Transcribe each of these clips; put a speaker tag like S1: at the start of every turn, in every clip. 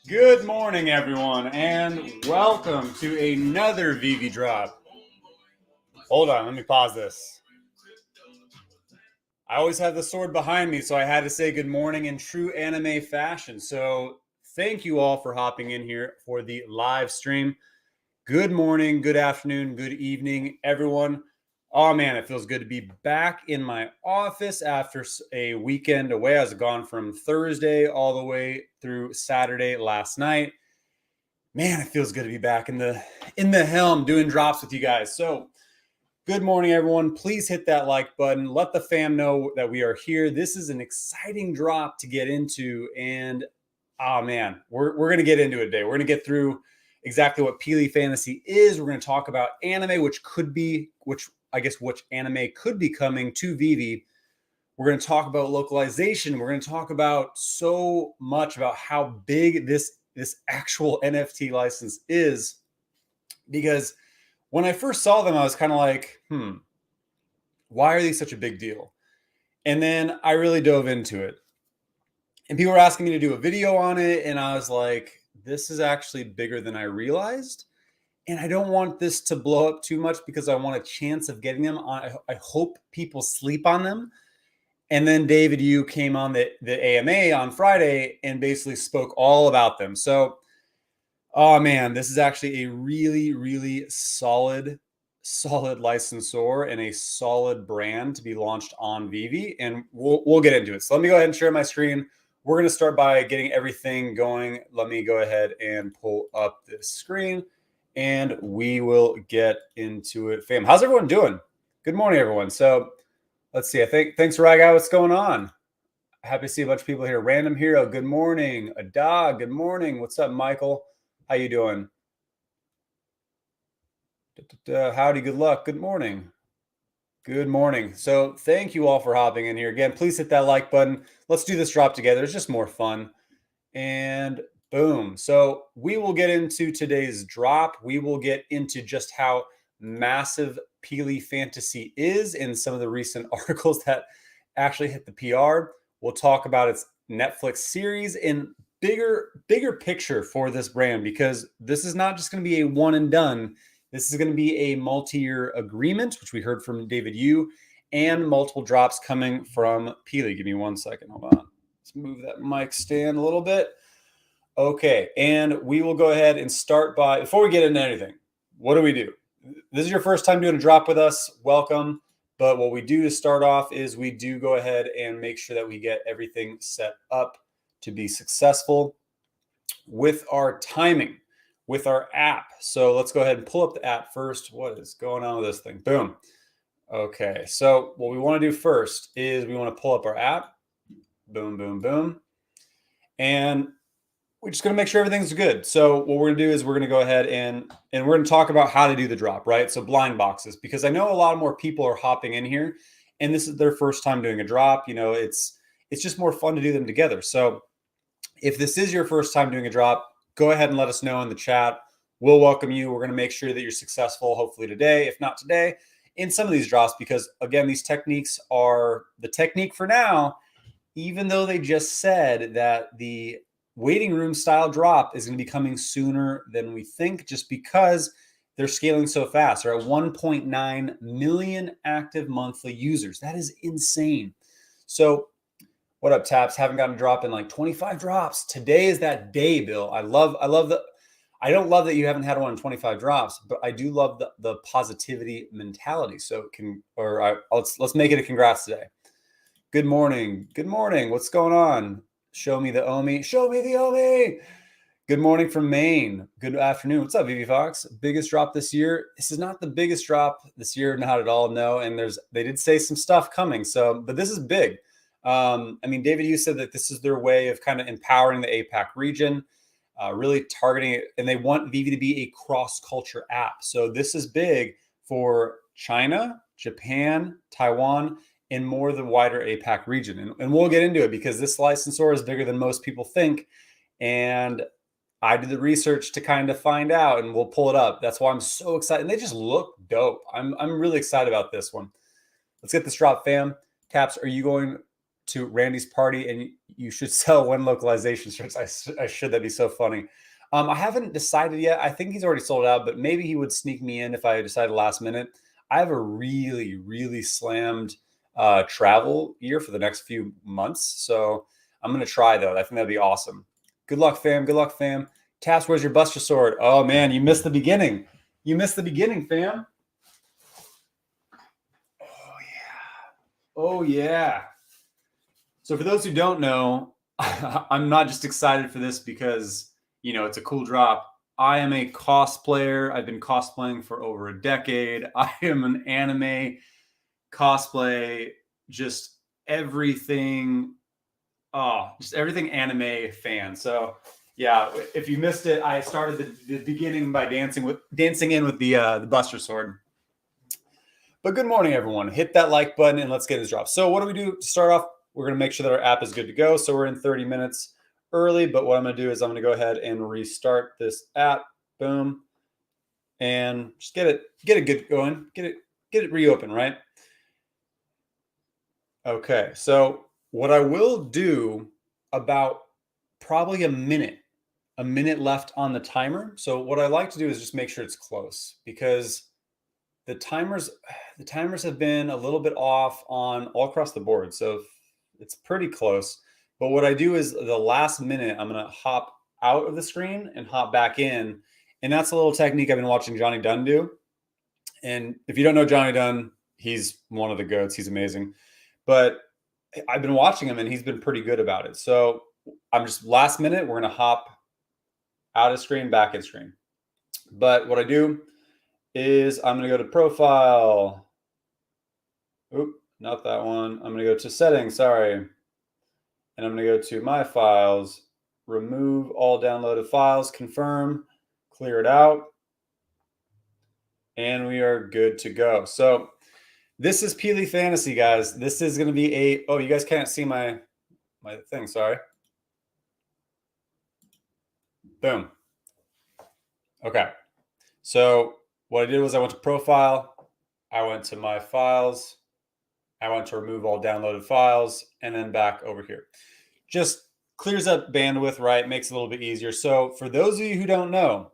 S1: Good morning, everyone, and welcome to another Veve drop. Hold on, let me pause this. I always have the sword behind me, so I had to say good morning in true anime fashion. So, thank you all for hopping in here for the live stream. Good morning, good afternoon, good evening, everyone. Oh man, it feels good to be back in my office after a weekend away. I was gone from Thursday all the way through Saturday last night. Man, it feels good to be back in the helm doing drops with you guys. So, good morning, everyone. Please hit that like button. Let the fam know that we are here. This is an exciting drop to get into, and oh man, we're gonna get into it today. We're gonna get through exactly what Pili Fantasy is. We're gonna talk about anime, which anime could be coming to Veve. We're going to talk about localization. We're going to talk about so much about how big this actual NFT license is, because when I first saw them, I was kind of like, why are these such a big deal? And then I really dove into it. And people were asking me to do a video on it. And I was like, this is actually bigger than I realized. And I don't want this to blow up too much because I want a chance of getting them on. I hope people sleep on them. And then David Yu came on the AMA on Friday and basically spoke all about them. So, oh man, this is actually a really, really solid licensor and a solid brand to be launched on Veve. And we'll get into it. So let me go ahead and share my screen. We're going to start by getting everything going. Let me go ahead and pull up this screen and we will get into it. Fam, how's everyone doing? Good morning, everyone. So let's see. Thanks, Ragai. What's going on? Happy to see a bunch of people here. Random Hero, good morning. A dog, good morning. What's up, Michael? How you doing? Howdy, good luck. Good morning. Good morning. So thank you all for hopping in here. Again, please hit that like button. Let's do this drop together. It's just more fun. And boom. So we will get into today's drop. We will get into just how massive Pili Fantasy is in some of the recent articles that actually hit the PR. We'll talk about its Netflix series in bigger picture for this brand, because this is not just going to be a one and done. This is going to be a multi-year agreement, which we heard from David Yu, and multiple drops coming from Pili. Give me 1 second. Hold on. Let's move that mic stand a little bit. Okay, and we will go ahead and start by, before we get into anything, what do we do? This is your first time doing a drop with us, welcome. But what we do to start off is we do go ahead and make sure that we get everything set up to be successful with our timing, with our app. So let's go ahead and pull up the app first. What is going on with this thing? Boom. Okay, so what we want to do first is we want to pull up our app. Boom, boom, boom. And we're just going to make sure everything's good. So what we're going to do is we're going to go ahead and we're going to talk about how to do the drop, right? So blind boxes, because I know a lot more people are hopping in here and this is their first time doing a drop. You know, it's just more fun to do them together. So if this is your first time doing a drop, go ahead and let us know in the chat. We'll welcome you. We're going to make sure that you're successful, hopefully today, if not today, in some of these drops, because again, these techniques are the technique for now, even though they just said that the waiting room style drop is going to be coming sooner than we think, just because they're scaling so fast. They're at 1.9 million active monthly users. That is insane. So what up, Taps? Haven't gotten a drop in like 25 drops. Today is that day, Bill. I love the, I don't love that you haven't had one in 25 drops, but I do love the positivity mentality. So let's make it a congrats today. Good morning. Good morning. What's going on? Show me the Omi. Show me the Omi. Good morning from Maine. Good afternoon. What's up, Veve Fox? Biggest drop this year. This is not the biggest drop this year, not at all. No. And they did say some stuff coming. So, but this is big. I mean, David, you said that this is their way of kind of empowering the APAC region, really targeting it. And they want Veve to be a cross-culture app. So this is big for China, Japan, Taiwan, and more the wider APAC region. And we'll get into it because this licensor is bigger than most people think. And I did the research to kind of find out, and we'll pull it up. That's why I'm so excited. And they just look dope. I'm really excited about this one. Let's get this drop, fam. Taps, are you going to Randy's party, and you should sell when localization starts. I should. That'd be so funny. I haven't decided yet. I think he's already sold out, but maybe he would sneak me in if I decided last minute. I have a really slammed travel year for the next few months, so I'm gonna try though. I think that'd be awesome. Good luck, fam. Good luck, fam. Taps, where's your Buster Sword? Oh man, you missed the beginning. You missed the beginning, fam. Oh yeah. Oh yeah. So for those who don't know, I'm not just excited for this because, you know, it's a cool drop. I am a cosplayer. I've been cosplaying for over a decade. I am an anime cosplay, just everything. Oh, just everything anime fan. So yeah, if you missed it, I started the beginning by dancing in with the Buster Sword. But good morning, everyone. Hit that like button and let's get this drop. So what do we do to start off? We're going to make sure that our app is good to go. So we're in 30 minutes early, but what I'm going to do is I'm going to go ahead and restart this app. Boom. And just get it good going. Get it reopened, right? Okay. So what I will do, about probably a minute left on the timer. So what I like to do is just make sure it's close, because the timers have been a little bit off on all across the board. So it's pretty close. But what I do is the last minute, I'm going to hop out of the screen and hop back in. And that's a little technique I've been watching Johnny Dunn do. And if you don't know Johnny Dunn, he's one of the goats. He's amazing. But I've been watching him and he's been pretty good about it. So I'm just last minute, we're going to hop out of screen, back in screen. But what I do is I'm going to go to profile. Oop, not that one. I'm going to go to settings. Sorry. And I'm going to go to my files, remove all downloaded files, confirm, clear it out. And we are good to go. So this is Pili Fantasy, guys. This is going to be oh, you guys can't see my thing. Sorry. Boom. Okay. So what I did was I went to profile. I went to my files. I went to remove all downloaded files and then back over here. Just clears up bandwidth, right? Makes it a little bit easier. So for those of you who don't know,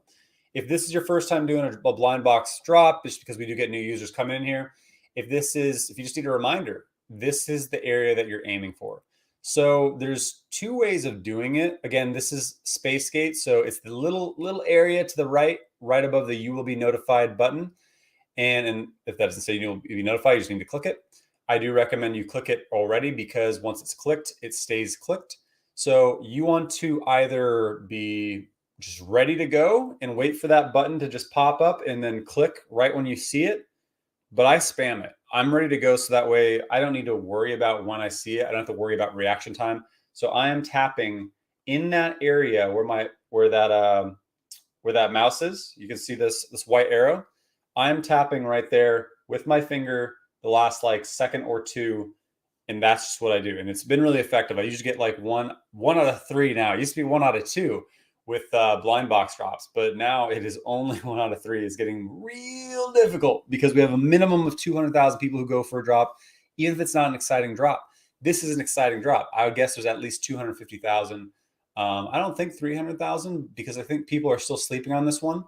S1: if this is your first time doing a blind box drop, just because we do get new users coming in here, if you just need a reminder, this is the area that you're aiming for. So there's two ways of doing it. Again, this is Space Gate. So it's the little area to the right above the "You will be notified" button. And if that doesn't say you'll be notified, you just need to click it. I do recommend you click it already, because once it's clicked, it stays clicked. So you want to either be just ready to go and wait for that button to just pop up and then click right when you see it. But I spam it. I'm ready to go, so that way I don't need to worry about when I see it. I don't have to worry about reaction time. So I am tapping in that area where that mouse is. You can see this white arrow. I'm tapping right there with my finger the last like second or two, and that's just what I do. And it's been really effective. I usually get like one out of three now. It used to be 1 out of 2 with blind box drops, but now it is only 1 out of 3. It's getting real difficult because we have a minimum of 200,000 people who go for a drop, even if it's not an exciting drop. This is an exciting drop. I would guess there's at least 250,000. I don't think 300,000, because I think people are still sleeping on this one.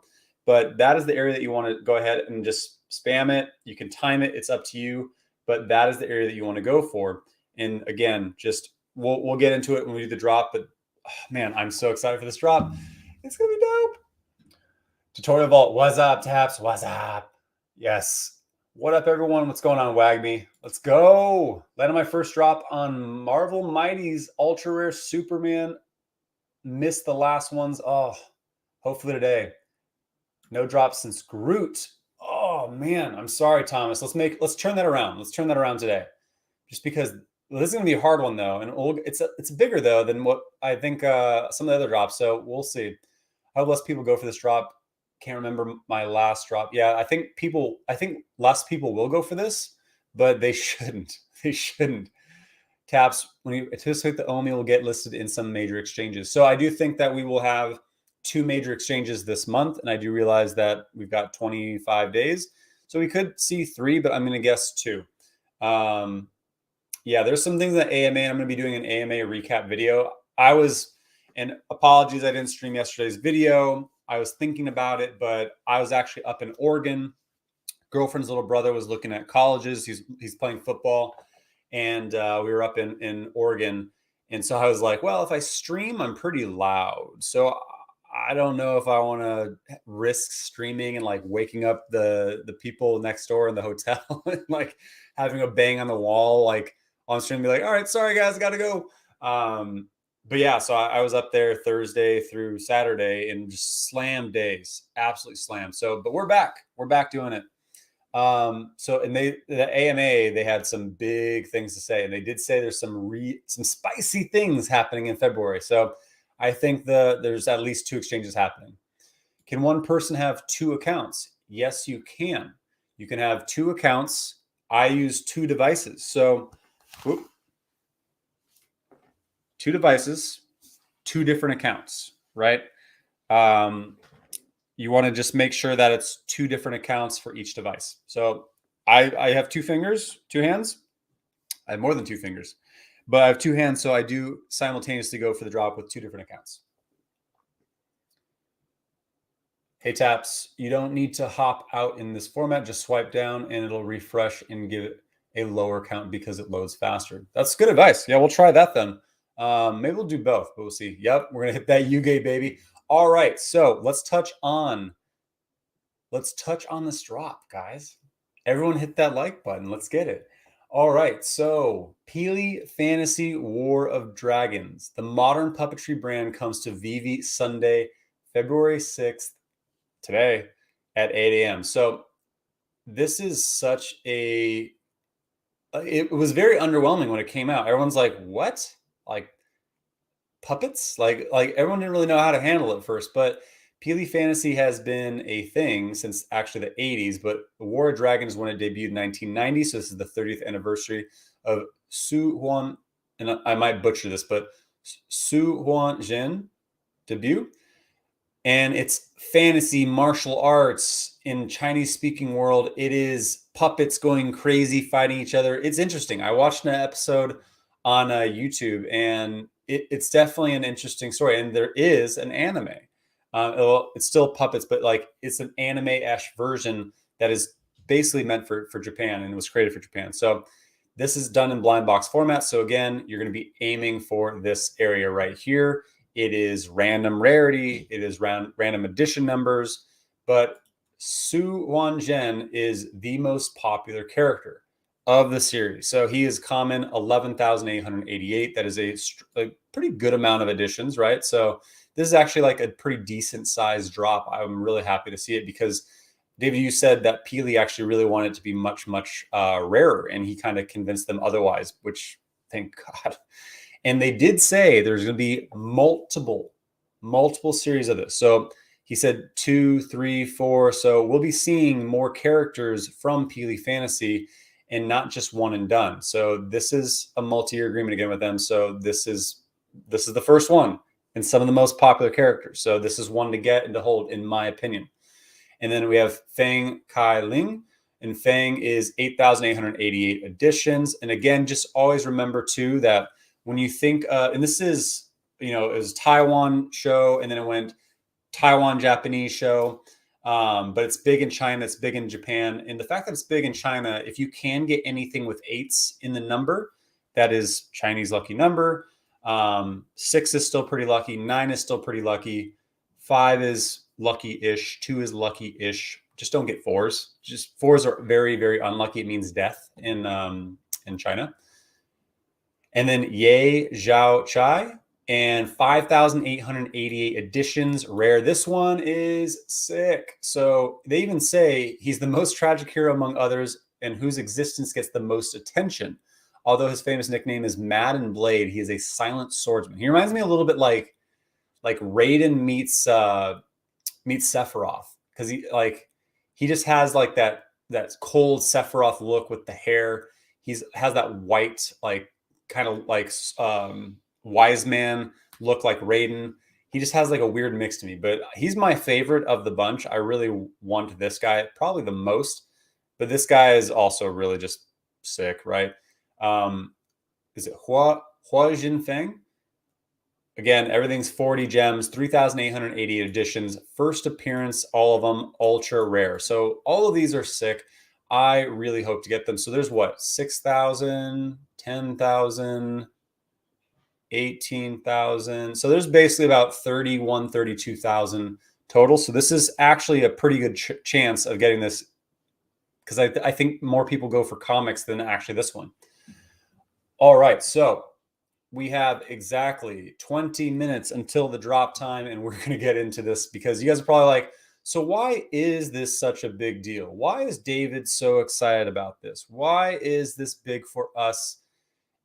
S1: But that is the area that you want to go ahead and just spam it. You can time it. It's up to you. But that is the area that you want to go for. And again, just we'll get into it when we do the drop. But oh, man, I'm so excited for this drop. It's going to be dope. Tutorial Vault. What's up, Taps? What's up? Yes. What up, everyone? What's going on, Wagme? Let's go. Landed my first drop on Marvel Mighty's Ultra Rare Superman. Missed the last ones. Oh, hopefully today. No drops since Groot. Oh man, I'm sorry, Thomas. Let's turn that around. Let's turn that around today. Just because this is going to be a hard one though, and it's bigger though than what I think some of the other drops. So we'll see. How less people go for this drop? Can't remember my last drop. Yeah, I think less people will go for this, but they shouldn't. They shouldn't. Taps, when you anticipate the OMI will get listed in some major exchanges. So I do think that we will have 2 major exchanges this month, and I do realize that we've got 25 days, so we could see 3, but I'm going to guess 2. Yeah, there's some things that AMA, and I'm going to be doing an AMA recap video. And apologies, I didn't stream yesterday's video. I was thinking about it, but I was actually up in Oregon. Girlfriend's little brother was looking at colleges. He's playing football, and we were up in Oregon. And so I was like, well, if I stream, I'm pretty loud. So I don't know if I want to risk streaming and like waking up the people next door in the hotel and like having a bang on the wall, like on stream, be like, all right, sorry guys, I gotta go. But yeah, so I was up there Thursday through Saturday and just slam days, absolutely slam. So, but we're back doing it. So and the AMA, they had some big things to say, and they did say there's some spicy things happening in February. So I think there's at least 2 exchanges happening. Can one person have 2 accounts? Yes, you can. You can have 2 accounts. I use 2 devices. So 2 devices, 2 different accounts, right? You want to just make sure that it's 2 different accounts for each device. So I have 2 fingers, 2 hands. I have more than 2 fingers, but I have 2 hands. So I do simultaneously go for the drop with 2 different accounts. Hey, Taps, you don't need to hop out in this format. Just swipe down and it'll refresh and give it a lower count because it loads faster. That's good advice. Yeah, we'll try that then. Maybe we'll do both, but we'll see. Yep, we're going to hit that UGA, baby. All right, so let's touch on this drop, guys. Everyone hit that like button. Let's get it. All right, so Pili Fantasy War of Dragons. The modern puppetry brand comes to Veve Sunday, February 6th, today at 8 a.m. So this is such it was very underwhelming when it came out. Everyone's like, what? Like puppets? Like everyone didn't really know how to handle it first, but Pili Fantasy has been a thing since actually the 80s, but the War of Dragons when it debuted in 1990, so this is the 30th anniversary of Su Huan, and I might butcher this, but Su Huan Jin debut. And it's fantasy martial arts in Chinese speaking world. It is puppets going crazy, fighting each other. It's interesting. I watched an episode on YouTube, and it's definitely an interesting story. And there is an anime. It's still puppets, but like it's an anime-esque version that is basically meant for Japan, and it was created for Japan. So this is done in blind box format. So again, you're going to be aiming for this area right here. It is random rarity. It is random edition numbers. But Su Wanzhen is the most popular character of the series. So he is common 11,888. That is a pretty good amount of editions, right? So this is actually like a pretty decent size drop. I'm really happy to see it because David, you said that Pili actually really wanted it to be much, much rarer, and he kind of convinced them otherwise, which thank God. And they did say there's going to be multiple series of this. So he said 2, 3, 4. So we'll be seeing more characters from Pili Fantasy and not just one and done. So this is a multi-year agreement again with them. So this is the first one and some of the most popular characters. So this is one to get and to hold, in my opinion. And then we have Feng Kai Ling, and Feng is 8,888 editions. And again, just always remember too that when you think, and this is, it was Taiwan show, and then it went Taiwan Japanese show, but it's big in China, it's big in Japan. And the fact that it's big in China, if you can get anything with 8s in the number, that is Chinese lucky number. 6 is still pretty lucky. 9 is still pretty lucky. 5 is lucky-ish. 2 is lucky-ish. Just don't get 4s. Just 4s are very, very unlucky. It means death in China. And then Ye Zhao Chai and 5,888 editions rare. This one is sick. So they even say he's the most tragic hero among others and whose existence gets the most attention. Although his famous nickname is Madden Blade, he is a silent swordsman. He reminds me a little bit like Raiden meets Sephiroth, because he just has like that cold Sephiroth look with the hair. Has that white kind of wise man look like Raiden. He just has like a weird mix to me, but he's my favorite of the bunch. I really want this guy probably the most, but this guy is also really just sick, right? is it Hua Jinfeng? Again, everything's 40 gems, 3,880 editions, first appearance, all of them ultra rare. So all of these are sick. I really hope to get them. So there's what, 6,000, 10,000, 18,000. So there's basically about 31, 32,000 total. So this is actually a pretty good chance of getting this, because I think more people go for comics than actually this one. All right, so we have exactly 20 minutes until the drop time, and we're going to get into this because you guys are probably like, so why is this such a big deal? Why is David so excited about this? Why is this big for us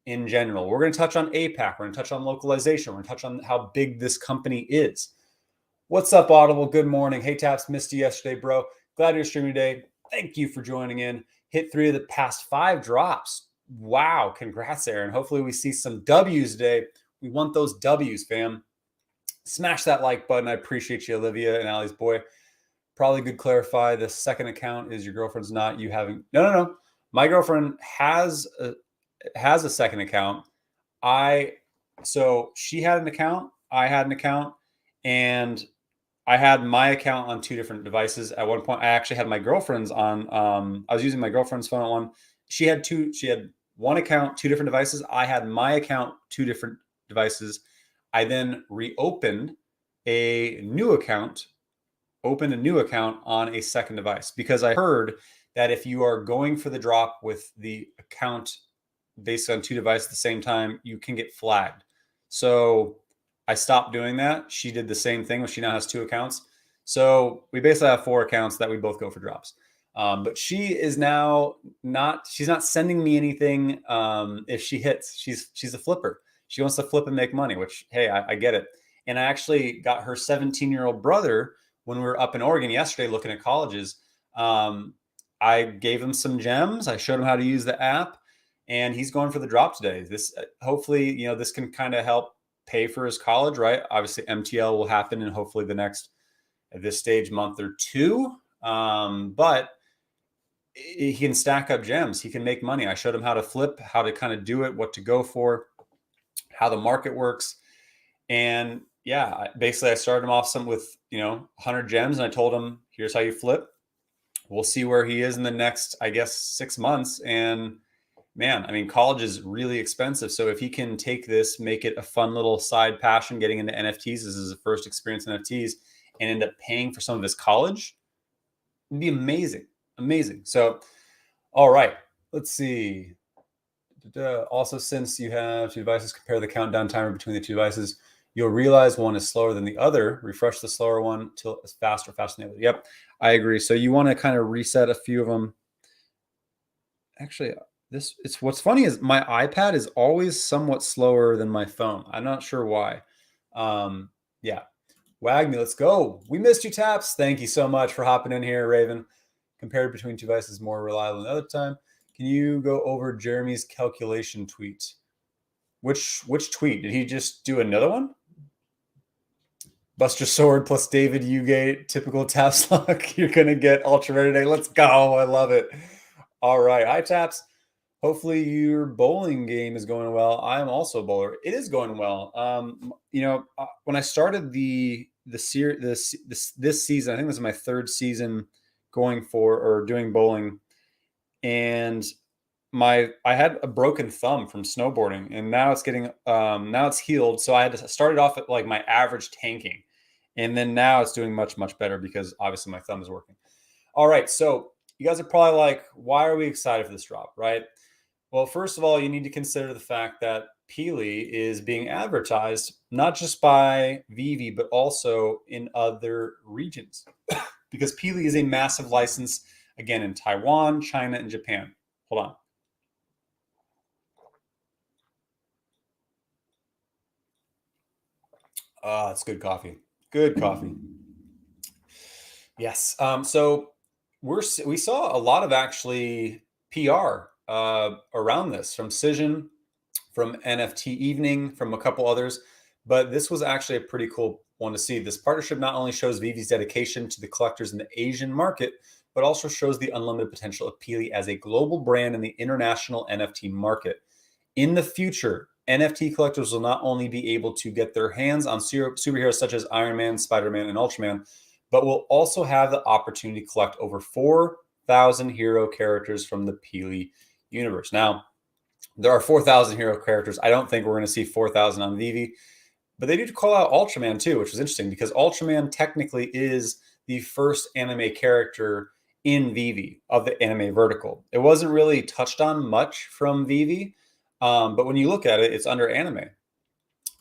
S1: in general? We're going to touch on APAC. We're going to touch on localization. We're going to touch on how big this company is. What's up, Audible? Good morning. Hey, Taps, missed you yesterday, bro. Glad you're streaming today. Thank you for joining in. Hit 3 of the past 5 drops. Wow, congrats, Aaron. Hopefully we see some W's today. We want those W's, fam. Smash that like button. I appreciate you, Olivia and Allie's boy. Probably good clarify. The second account is your girlfriend's, not you having. No. My girlfriend has a second account. So she had an account. I had an account, and I had my account on 2 different devices. At one point, I actually had my girlfriend's on. I was using my girlfriend's phone on one. She had 1 account, 2 different devices. I had my account, 2 different devices. I then reopened a new account, on a second device, because I heard that if you are going for the drop with the account based on 2 devices at the same time, you can get flagged. So I stopped doing that. She did the same thing, she now has 2 accounts. So we basically have 4 accounts that we both go for drops. But she is now she's not sending me anything if she hits. She's a flipper. She wants to flip and make money, which, hey, I get it. And I actually got her 17-year-old brother when we were up in Oregon yesterday looking at colleges. I gave him some gems. I showed him how to use the app, and he's going for the drop today. This hopefully, this can kind of help pay for his college, right? Obviously, MTL will happen in hopefully the next, at this stage, month or 2. But he can stack up gems. He can make money. I showed him how to flip, how to kind of do it, what to go for, how the market works. And yeah, basically I started him off with 100 gems, and I told him, here's how you flip. We'll see where he is in the next, I guess, 6 months. And man, I mean, college is really expensive. So if he can take this, make it a fun little side passion, getting into NFTs, this is his first experience in NFTs, and end up paying for some of his college, it'd be amazing. Amazing. So, all right, let's see. Also, since you have 2 devices, compare the countdown timer between the 2 devices. You'll realize one is slower than the other. Refresh the slower one till it's faster than the other. Yep, I agree. So you want to kind of reset a few of them. Actually, what's funny is my iPad is always somewhat slower than my phone. I'm not sure why. Yeah. Wagme, let's go. We missed you, Taps. Thank you so much for hopping in here, Raven. Compared between 2 devices, more reliable than the other time. Can you go over Jeremy's calculation tweet? Which tweet? Did he just do another one? Buster Sword plus David Ugate, typical Taps luck. You're going to get ultra rare today. Let's go. I love it. All right. Hi, Taps. Hopefully your bowling game is going well. I am also a bowler. It is going well. When I started this season, I think this is my 3rd season going for or doing bowling, and I had a broken thumb from snowboarding, and now it's healed. So I had to start it off at like my average tanking, and then now it's doing much, much better because obviously my thumb is working. All right. So you guys are probably like, why are we excited for this drop, right? Well, first of all, you need to consider the fact that Pili is being advertised not just by Veve, but also in other regions because Pili is a massive license, again, in Taiwan, China, and Japan. Hold on. It's good coffee. Good coffee. Yes. So we saw a lot of actually PR around this from Cision, from NFT Evening, from a couple others, but this was actually a pretty cool one to see. This partnership not only shows Veve's dedication to the collectors in the Asian market, but also shows the unlimited potential of Pili as a global brand in the international NFT market. In the future, NFT collectors will not only be able to get their hands on superheroes such as Iron Man, Spider-Man, and Ultraman, but will also have the opportunity to collect over 4,000 hero characters from the Pili universe. Now, there are 4,000 hero characters. I don't think we're going to see 4,000 on Veve, but they do call out Ultraman too, which is interesting because Ultraman technically is the first anime character in Veve of the anime vertical. It wasn't really touched on much from Veve, but when you look at it, it's under anime.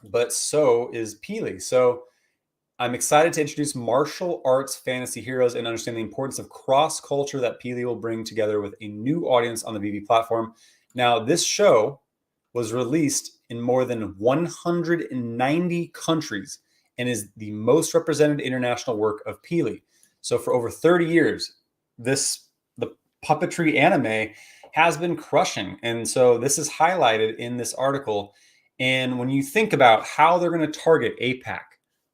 S1: But so is Pili. So I'm excited to introduce martial arts fantasy heroes and understand the importance of cross culture that Pili will bring together with a new audience on the Veve platform. Now, this show was released in more than 190 countries and is the most represented international work of Pili. So for over 30 years, the puppetry anime has been crushing. And so this is highlighted in this article. And when you think about how they're going to target APAC,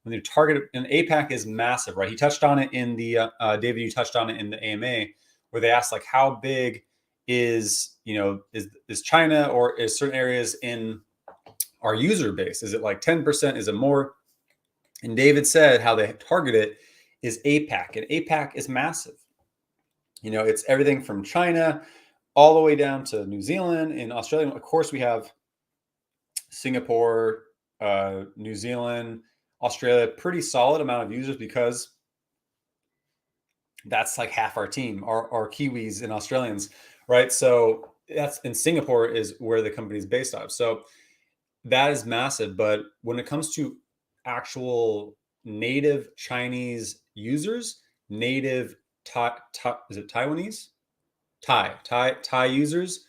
S1: when they target, and APAC is massive, right? He touched on it in the, David, you touched on it in the AMA, where they asked like, how big is China or is certain areas in our user base? Is it like 10%? Is it more? And David said how they target it is APAC, and APAC is massive. It's everything from China all the way down to New Zealand and Australia. Of course, we have Singapore, New Zealand, Australia, pretty solid amount of users because that's like half our team, our Kiwis and Australians, right? So that's in Singapore is where the company is based out of. So that is massive. But when it comes to actual native Chinese users, native is it Taiwanese? Thai users,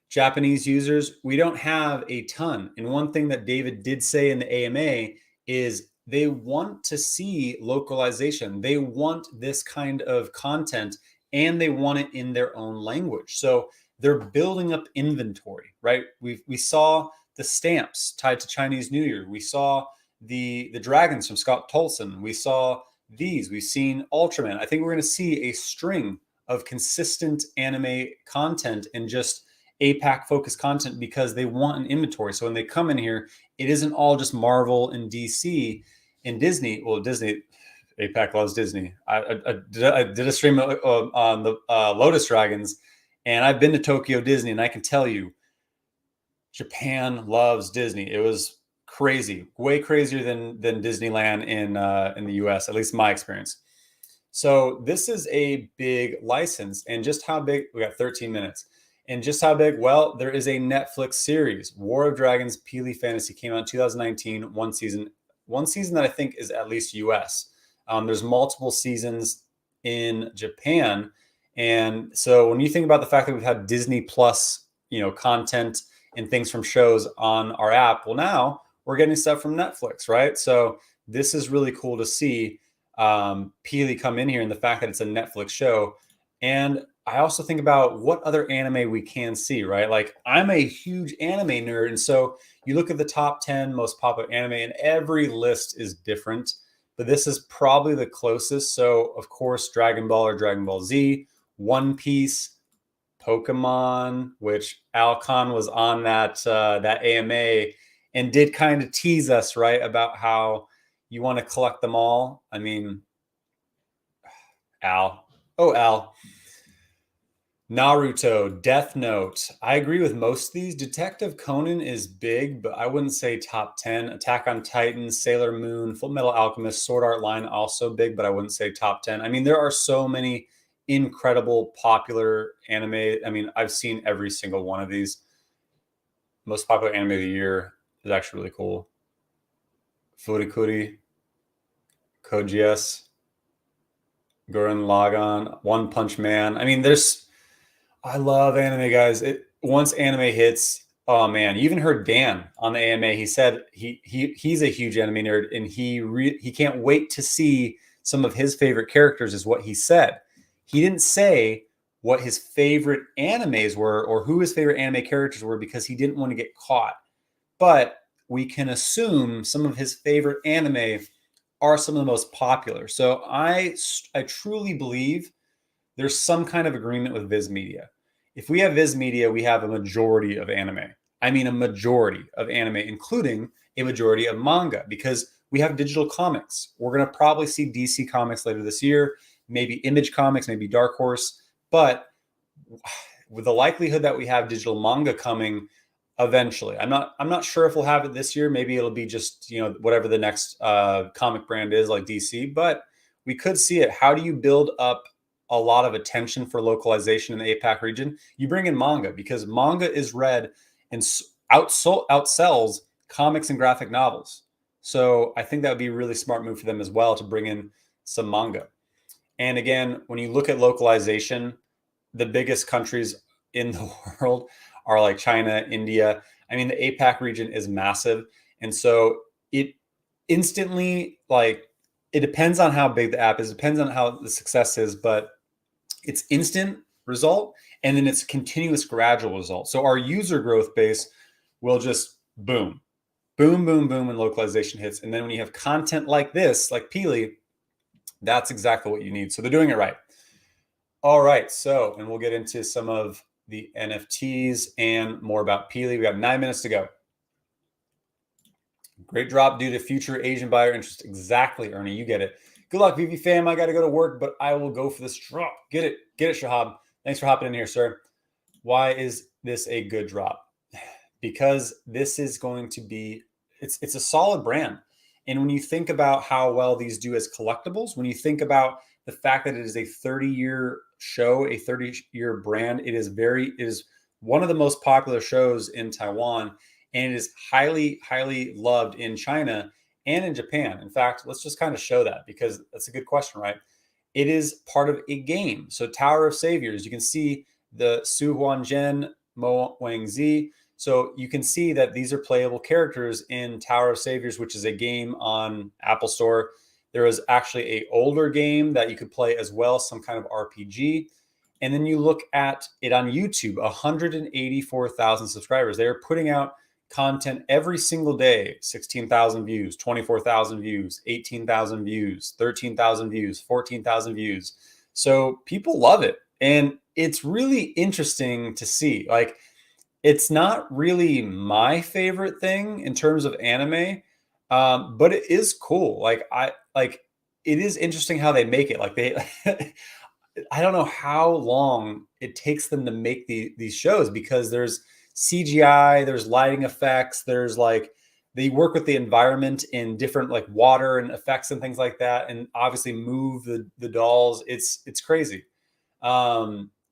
S1: Japanese users, we don't have a ton. And one thing that David did say in the AMA is they want to see localization. They want this kind of content and they want it in their own language. So they're building up inventory, right? We saw the stamps tied to Chinese New Year. We saw the dragons from Scott Tolson. We saw these. We've seen Ultraman. I think we're going to see a string of consistent anime content and just APAC focused content because they want an inventory. So when they come in here, it isn't all just Marvel and DC and Disney. Well, Disney, APAC loves Disney. I did a stream on the Lotus Dragons, and I've been to Tokyo Disney, and I can tell you, Japan loves Disney. It was crazy, way crazier than Disneyland in the US, at least my experience. So this is a big license, and just how big? We got 13 minutes. And just how big? Well, there is a Netflix series, War of Dragons Pili Fantasy, came out in 2019, one season that I think is at least US. There's multiple seasons in Japan. And so when you think about the fact that we've had Disney Plus, content and things from shows on our app, well, now we're getting stuff from Netflix, right? So this is really cool to see Pili come in here and the fact that it's a Netflix show. And I also think about what other anime we can see, right? Like I'm a huge anime nerd. And so you look at the top 10 most popular anime and every list is different, but this is probably the closest. So of course, Dragon Ball or Dragon Ball Z, One Piece, Pokemon, which Alcon was on that AMA and did kind of tease us, right? About how you want to collect them all. I mean, Al. Naruto, Death Note. I agree with most of these. Detective Conan is big, but I wouldn't say top 10. Attack on Titan, Sailor Moon, Full Metal Alchemist, Sword Art Online also big, but I wouldn't say top 10. I mean, there are so many incredible popular anime. I mean, I've seen every single one of these. Most popular anime of the year is actually really cool. Furikuri, Code GS, Gurren Lagann, One Punch Man. I mean, I love anime, guys. Once anime hits, oh man, you even heard Dan on the AMA. He said he's a huge anime nerd, and he can't wait to see some of his favorite characters. Is what he said. He didn't say what his favorite animes were or who his favorite anime characters were because he didn't want to get caught. But we can assume some of his favorite anime are some of the most popular. So I truly believe there's some kind of agreement with Viz Media. If we have Viz Media, we have a majority of anime. I mean a majority of anime, including a majority of manga, because we have digital comics. We're going to probably see DC Comics later this year, maybe Image Comics, maybe Dark Horse, but with the likelihood that we have digital manga coming eventually. I'm not sure if we'll have it this year. Maybe it'll be just, whatever the next comic brand is, like DC, but we could see it. How do you build up a lot of attention for localization in the APAC region? You bring in manga, because manga is read and outsells comics and graphic novels. So I think that would be a really smart move for them as well, to bring in some manga. And again, when you look at localization, the biggest countries in the world are like China, India. I mean, the APAC region is massive. And so it instantly, like, it depends on how big the app is, depends on how the success is, but it's instant result, and then it's continuous gradual result. So our user growth base will just boom, boom, boom, boom when localization hits. And then when you have content like this, like Pili, that's exactly what you need. So they're doing it right. All right. So, and we'll get into some of the NFTs and more about Pili. We got 9 minutes to go. Great drop due to future Asian buyer interest. Exactly, Ernie. You get it. Good luck, VV fam. I got to go to work, but I will go for this drop. Get it, Shahab. Thanks for hopping in here, sir. Why is this a good drop? Because this is going to be, it's a solid brand. And when you think about how well these do as collectibles, when you think about the fact that it is a 30-year show, a 30-year brand, it is one of the most popular shows in Taiwan, and it is highly, highly loved in China and in Japan. In fact, let's just kind of show that, because that's a good question, right? It is part of a game. So Tower of Saviors, you can see the Su Huanzhen, Mo Wangzi. So you can see that these are playable characters in Tower of Saviors, which is a game on Apple Store. There was actually an older game that you could play as well, some kind of RPG. And then you look at it on YouTube, 184,000 subscribers. They are putting out content every single day, 16,000 views, 24,000 views, 18,000 views, 13,000 views, 14,000 views. So people love it. And it's really interesting to see. Like, it's not really my favorite thing in terms of anime, but it is cool. It is interesting how they make it. Like I don't know how long it takes them to make these shows, because there's CGI, there's lighting effects, there's like they work with the environment in different like water and effects and things like that, and obviously move the dolls. It's crazy.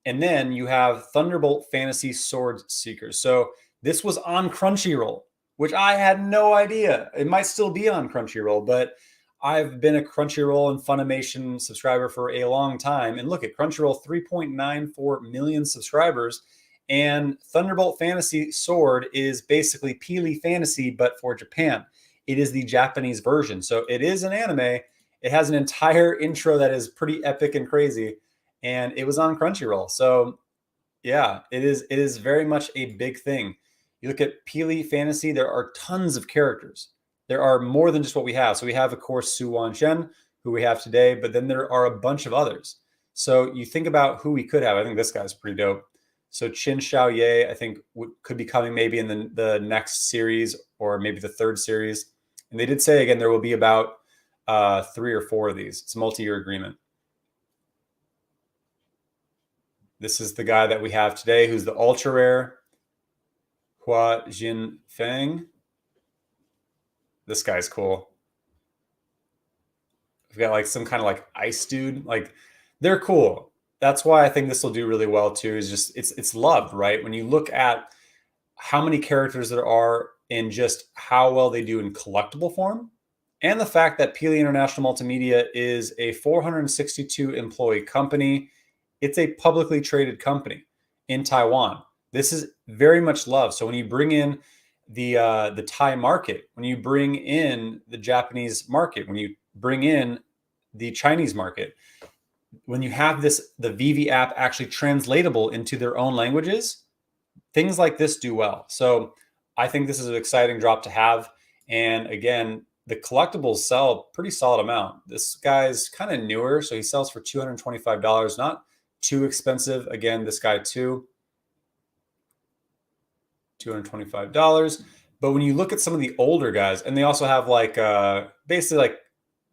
S1: And then you have Thunderbolt Fantasy Sword Seekers. So this was on Crunchyroll, which I had no idea. It might still be on Crunchyroll, but I've been a Crunchyroll and Funimation subscriber for a long time. And look at Crunchyroll, 3.94 million subscribers. And Thunderbolt Fantasy Sword is basically Pili Fantasy, but for Japan. It is the Japanese version. So it is an anime. It has an entire intro that is pretty epic and crazy. And it was on Crunchyroll. So yeah, it is very much a big thing. You look at Pili Fantasy, there are tons of characters. There are more than just what we have. So we have, of course, Su Wanshen, who we have today, but then there are a bunch of others. So you think about who we could have. I think this guy's pretty dope. So Qin Xiaoye, I think, could be coming maybe in the next series, or maybe the third series. And they did say, again, there will be about 3 or 4 of these. It's a multi-year agreement. This is the guy that we have today, who's the ultra rare Hua Jin Feng. This guy's cool. We've got like some kind of like ice dude. Like, they're cool. That's why I think this will do really well too. Is just it's loved, right? When you look at how many characters there are, and just how well they do in collectible form, and the fact that Pili International Multimedia is a 462 employee company. It's a publicly traded company in Taiwan. This is very much loved. So when you bring in the Thai market, when you bring in the Japanese market, when you bring in the Chinese market, when you have the Veve app actually translatable into their own languages, things like this do well. So I think this is an exciting drop to have. And again, the collectibles sell pretty solid amount. This guy's kind of newer, so he sells for $225, not too expensive. Again, this guy too. $225. But when you look at some of the older guys, and they also have like basically like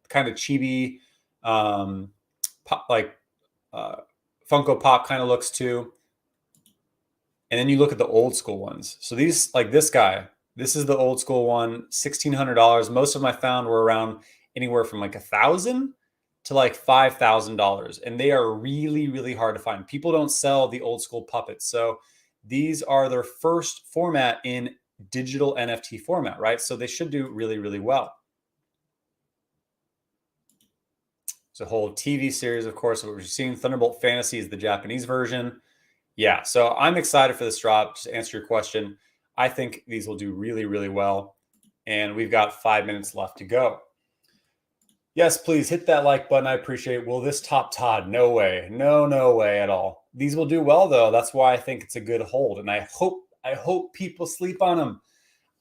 S1: kind of chibi, pop, like Funko Pop kind of looks too. And then you look at the old school ones. So these, like this guy, this is the old school one, $1,600. Most of them I found were around anywhere from like $1,000 to like $5,000, and they are really, really hard to find. People don't sell the old school puppets, so these are their first format in digital NFT format, right? So they should do really, really well. It's a whole TV series, of course, what we're seeing. Thunderbolt Fantasy is the Japanese version. Yeah, so I'm excited for this drop. To answer your question, I think these will do really, really well. And we've got 5 minutes left to go. Yes, please hit that like button. I appreciate it. Will this top Todd? No way. No way at all. These will do well, though. That's why I think it's a good hold. And I hope people sleep on them.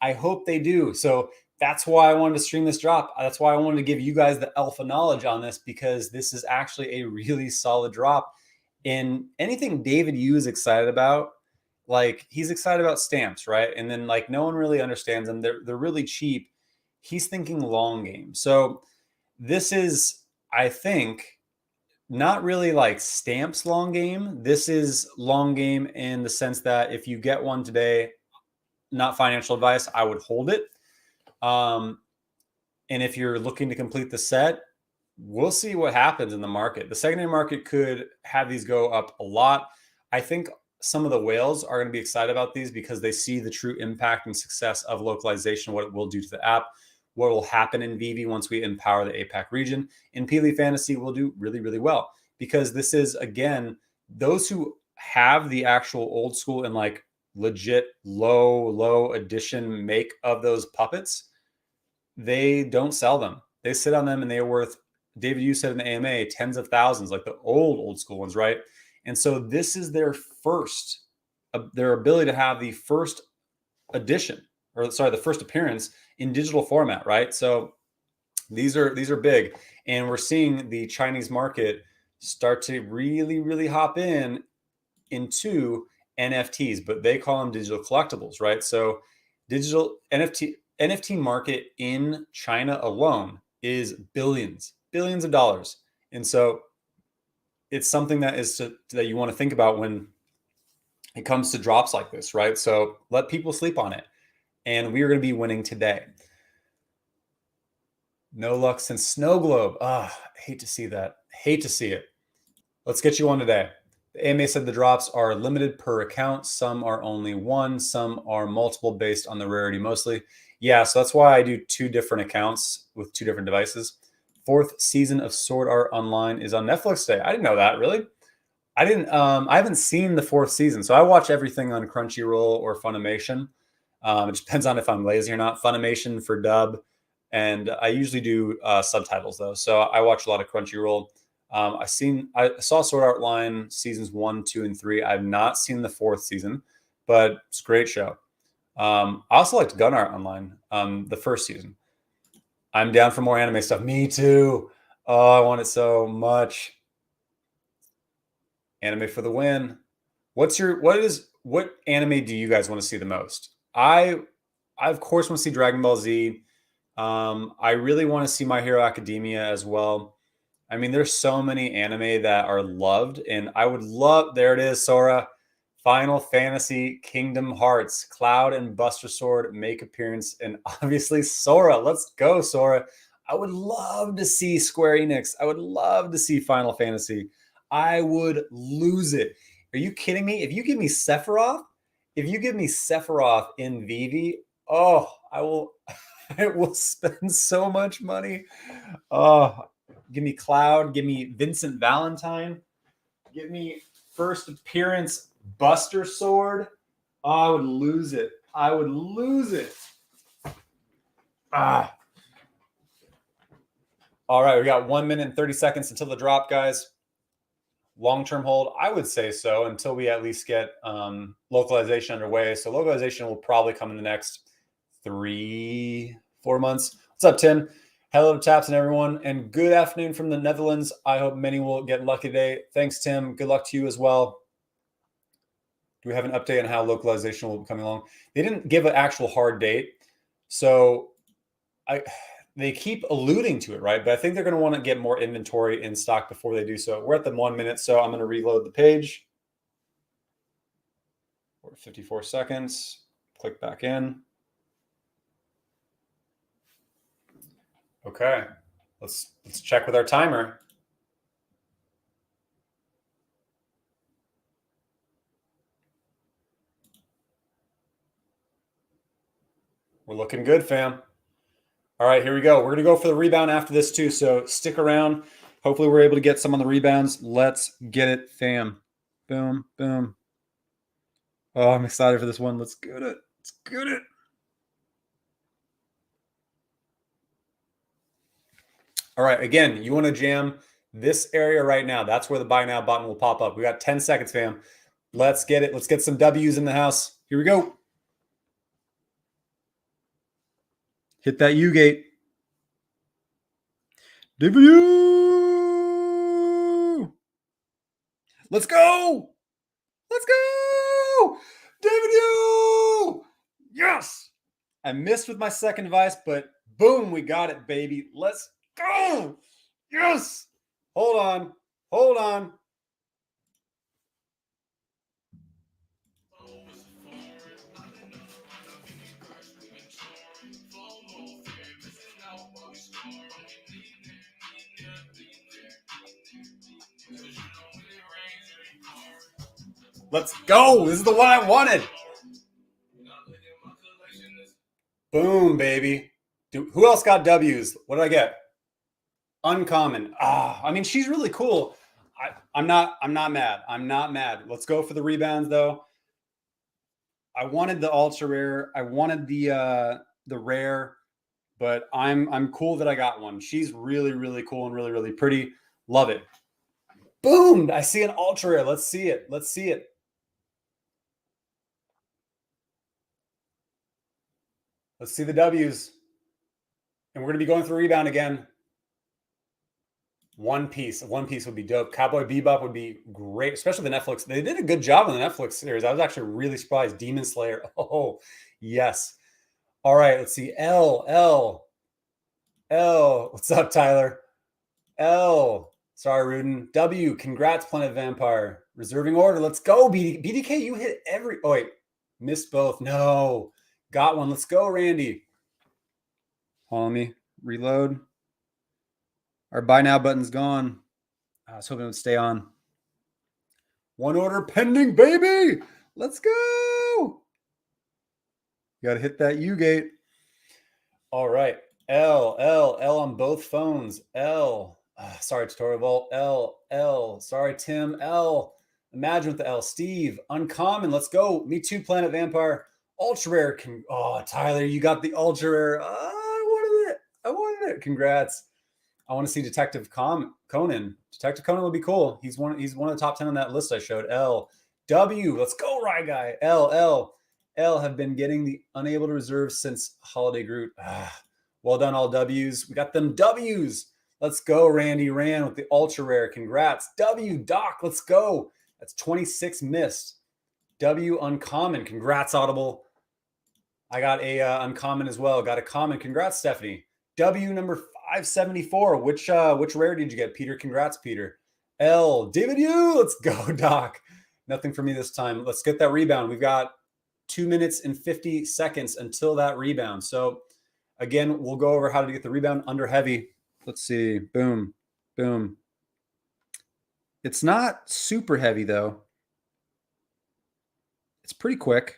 S1: I hope they do. So that's why I wanted to stream this drop. That's why I wanted to give you guys the alpha knowledge on this, because this is actually a really solid drop. And anything David Yu is excited about, like he's excited about stamps, right? And then like no one really understands them. They're really cheap. He's thinking long game. So this is, I think, not really like stamps long game. This is long game in the sense that if you get one today, not financial advice, I would hold it. And if you're looking to complete the set, we'll see what happens in the market. The secondary market could have these go up a lot. I think some of the whales are going to be excited about these because they see the true impact and success of localization, what it will do to the app, what will happen in Veve once we empower the APAC region. And Pili Fantasy will do really, really well because this is, again, those who have the actual old school and like legit low edition make of those puppets, they don't sell them. They sit on them and they are worth, David, you said in the AMA, tens of thousands, like the old school ones, right? And so this is their first, their ability to have the first edition, or sorry, the first appearance in digital format, right? So these are big, and we're seeing the Chinese market start to really, really hop into NFTs, but they call them digital collectibles, right? So digital NFT market in China alone is billions of dollars. And so it's something that that you want to think about when it comes to drops like this, right? So let people sleep on it. And we are going to be winning today. No luck since Snow Globe. I hate to see that. Hate to see it. Let's get you on today. The AMA said the drops are limited per account. Some are only one. Some are multiple based on the rarity mostly. Yeah, so that's why I do 2 different accounts with 2 different devices. 4th season of Sword Art Online is on Netflix today. I didn't know that, really. I haven't seen the 4th season, so I watch everything on Crunchyroll or Funimation. It depends on if I'm lazy or not. Funimation for dub, and I usually do subtitles though. So I watch a lot of Crunchyroll. I saw Sword Art Online seasons 1, 2, and 3. I've not seen the 4th season, but it's a great show. I also liked Gun Art Online, the 1st season. I'm down for more anime stuff. Me too. Oh, I want it so much. Anime for the win. What anime do you guys want to see the most? I of course want to see Dragon Ball Z. I really want to see My Hero Academia as well. I mean, there's so many anime that are loved, and I would love, there it is, Sora. Final Fantasy, Kingdom Hearts, Cloud and Buster Sword make appearance, and obviously Sora. Let's go, Sora. I would love to see Square Enix. I would love to see Final Fantasy. I would lose it. Are you kidding me? If you give me Sephiroth in Veve, oh, I will spend so much money. Oh, give me Cloud, give me Vincent Valentine, give me first appearance Buster Sword. Oh, I would lose it. I would lose it. All right, we got 1 minute and 30 seconds until the drop, guys. Long-term hold, I would say so, until we at least get localization underway. So localization will probably come in the next 3-4 months. What's up, Tim? Hello to Taps and everyone, and good afternoon from the Netherlands. I hope many will get lucky today. Thanks, Tim. Good luck to you as well. Do we have an update on how localization will be coming along? They didn't give an actual hard date. So they keep alluding to it, right? But I think they're going to want to get more inventory in stock before they do so. We're at the 1 minute, so I'm going to reload the page. We're at 54 seconds. Click back in. Okay, let's check with our timer. We're looking good, fam. All right, here we go. We're going to go for the rebound after this too, so stick around. Hopefully we're able to get some on the rebounds. Let's get it, fam. Boom, boom. Oh, I'm excited for this one. Let's get it. Let's get it. All right, again, you want to jam this area right now. That's where the buy now button will pop up. We got 10 seconds, fam. Let's get it. Let's get some W's in the house. Here we go. Hit that U gate. W. Let's go. Let's go. W. Yes. I missed with my second advice, but boom, we got it, baby. Let's go. Yes. Hold on. Hold on. Let's go. This is the one I wanted. Boom, baby. Who else got W's? What did I get? Uncommon. I mean, she's really cool. I'm not mad. I'm not mad. Let's go for the rebounds though. I wanted the ultra rare. I wanted the rare, but I'm cool that I got one. She's really, really cool and really, really pretty. Love it. Boom. I see an ultra rare. Let's see it. Let's see it. Let's see the W's. And we're going to be going through rebound again. One Piece would be dope. Cowboy Bebop would be great, especially the Netflix. They did a good job on the Netflix series. I was actually really surprised. Demon Slayer. Oh, yes. All right, let's see. L. What's up, Tyler? L. Sorry, Rudin. W. Congrats, Planet Vampire. Reserving order. Let's go, BDK. You hit every. Oh, wait. Missed both. No. Got one. Let's go, Randy. Hold on me. Reload. Our buy now button's gone. I was hoping it would stay on. One order pending, baby. Let's go. You got to hit that U gate. All right. L on both phones. L. Sorry, Tutorial Vault. L. Sorry, Tim. L. Imagine with the L. Steve. Uncommon. Let's go. Me too, Planet Vampire. Ultra rare. Tyler, you got the ultra rare. I wanted it. Congrats. I want to see Detective Conan. Detective Conan would be cool. He's one of the top 10 on that list I showed. L. W. Let's go, Rye Guy. L have been getting the unable to reserve since Holiday Groot. Well done, all W's. We got them W's. Let's go, Randy Rand with the ultra rare. Congrats. W. Doc. Let's go. That's 26 missed. W. Uncommon. Congrats, Audible. I got a uncommon as well. Got a common. Congrats, Stephanie. W number 574. Which rare did you get, Peter? Congrats, Peter. L. David U. Let's go, Doc. Nothing for me this time. Let's get that rebound. We've got 2 minutes and 50 seconds until that rebound. So again, we'll go over how to get the rebound under heavy. Let's see. Boom. Boom. It's not super heavy though. It's pretty quick.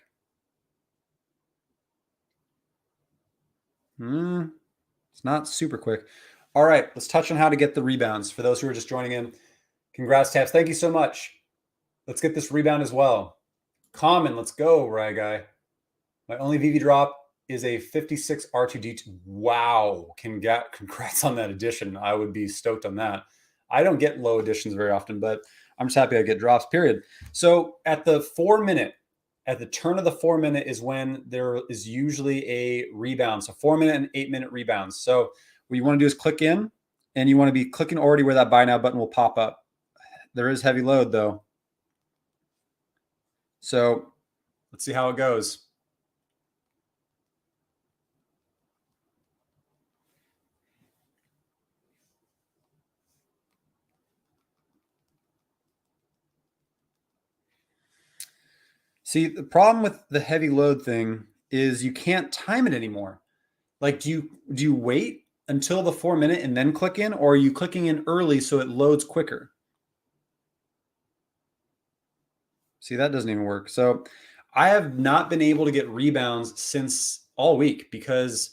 S1: It's not super quick. All right, let's touch on how to get the rebounds. For those who are just joining in, congrats, Taps. Thank you so much. Let's get this rebound as well. Common, let's go, Rye Guy. My only VV drop is a 56 R2D2. Wow, congrats on that addition. I would be stoked on that. I don't get low additions very often, but I'm just happy I get drops, period. So at the 4 minute, at the turn of the 4 minute is when there is usually a rebound. So 4 minute and 8 minute rebounds. So what you want to do is click in, and you want to be clicking already where that buy now button will pop up. There is heavy load though. So let's see how it goes. See, the problem with the heavy load thing is you can't time it anymore. Like, do you wait until the 4 minute and then click in, or are you clicking in early so it loads quicker? See, that doesn't even work. So I have not been able to get rebounds since all week because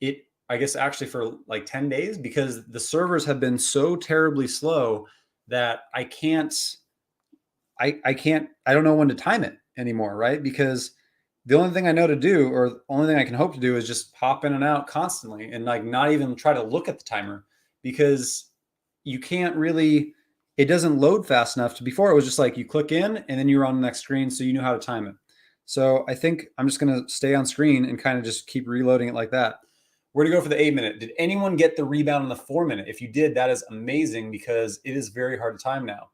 S1: I guess actually for like 10 days, because the servers have been so terribly slow that I don't know when to time it anymore, right? Because the only thing I know to do, or the only thing I can hope to do, is just pop in and out constantly and like not even try to look at the timer, because you can't really, it doesn't load fast enough. To before, it was just like you click in and then you're on the next screen, so you knew how to time it. So I think I'm just going to stay on screen and kind of just keep reloading it like that. We're going to go for the 8 minute. Did anyone get the rebound in the 4 minute? If you did, that is amazing, because it is very hard to time now.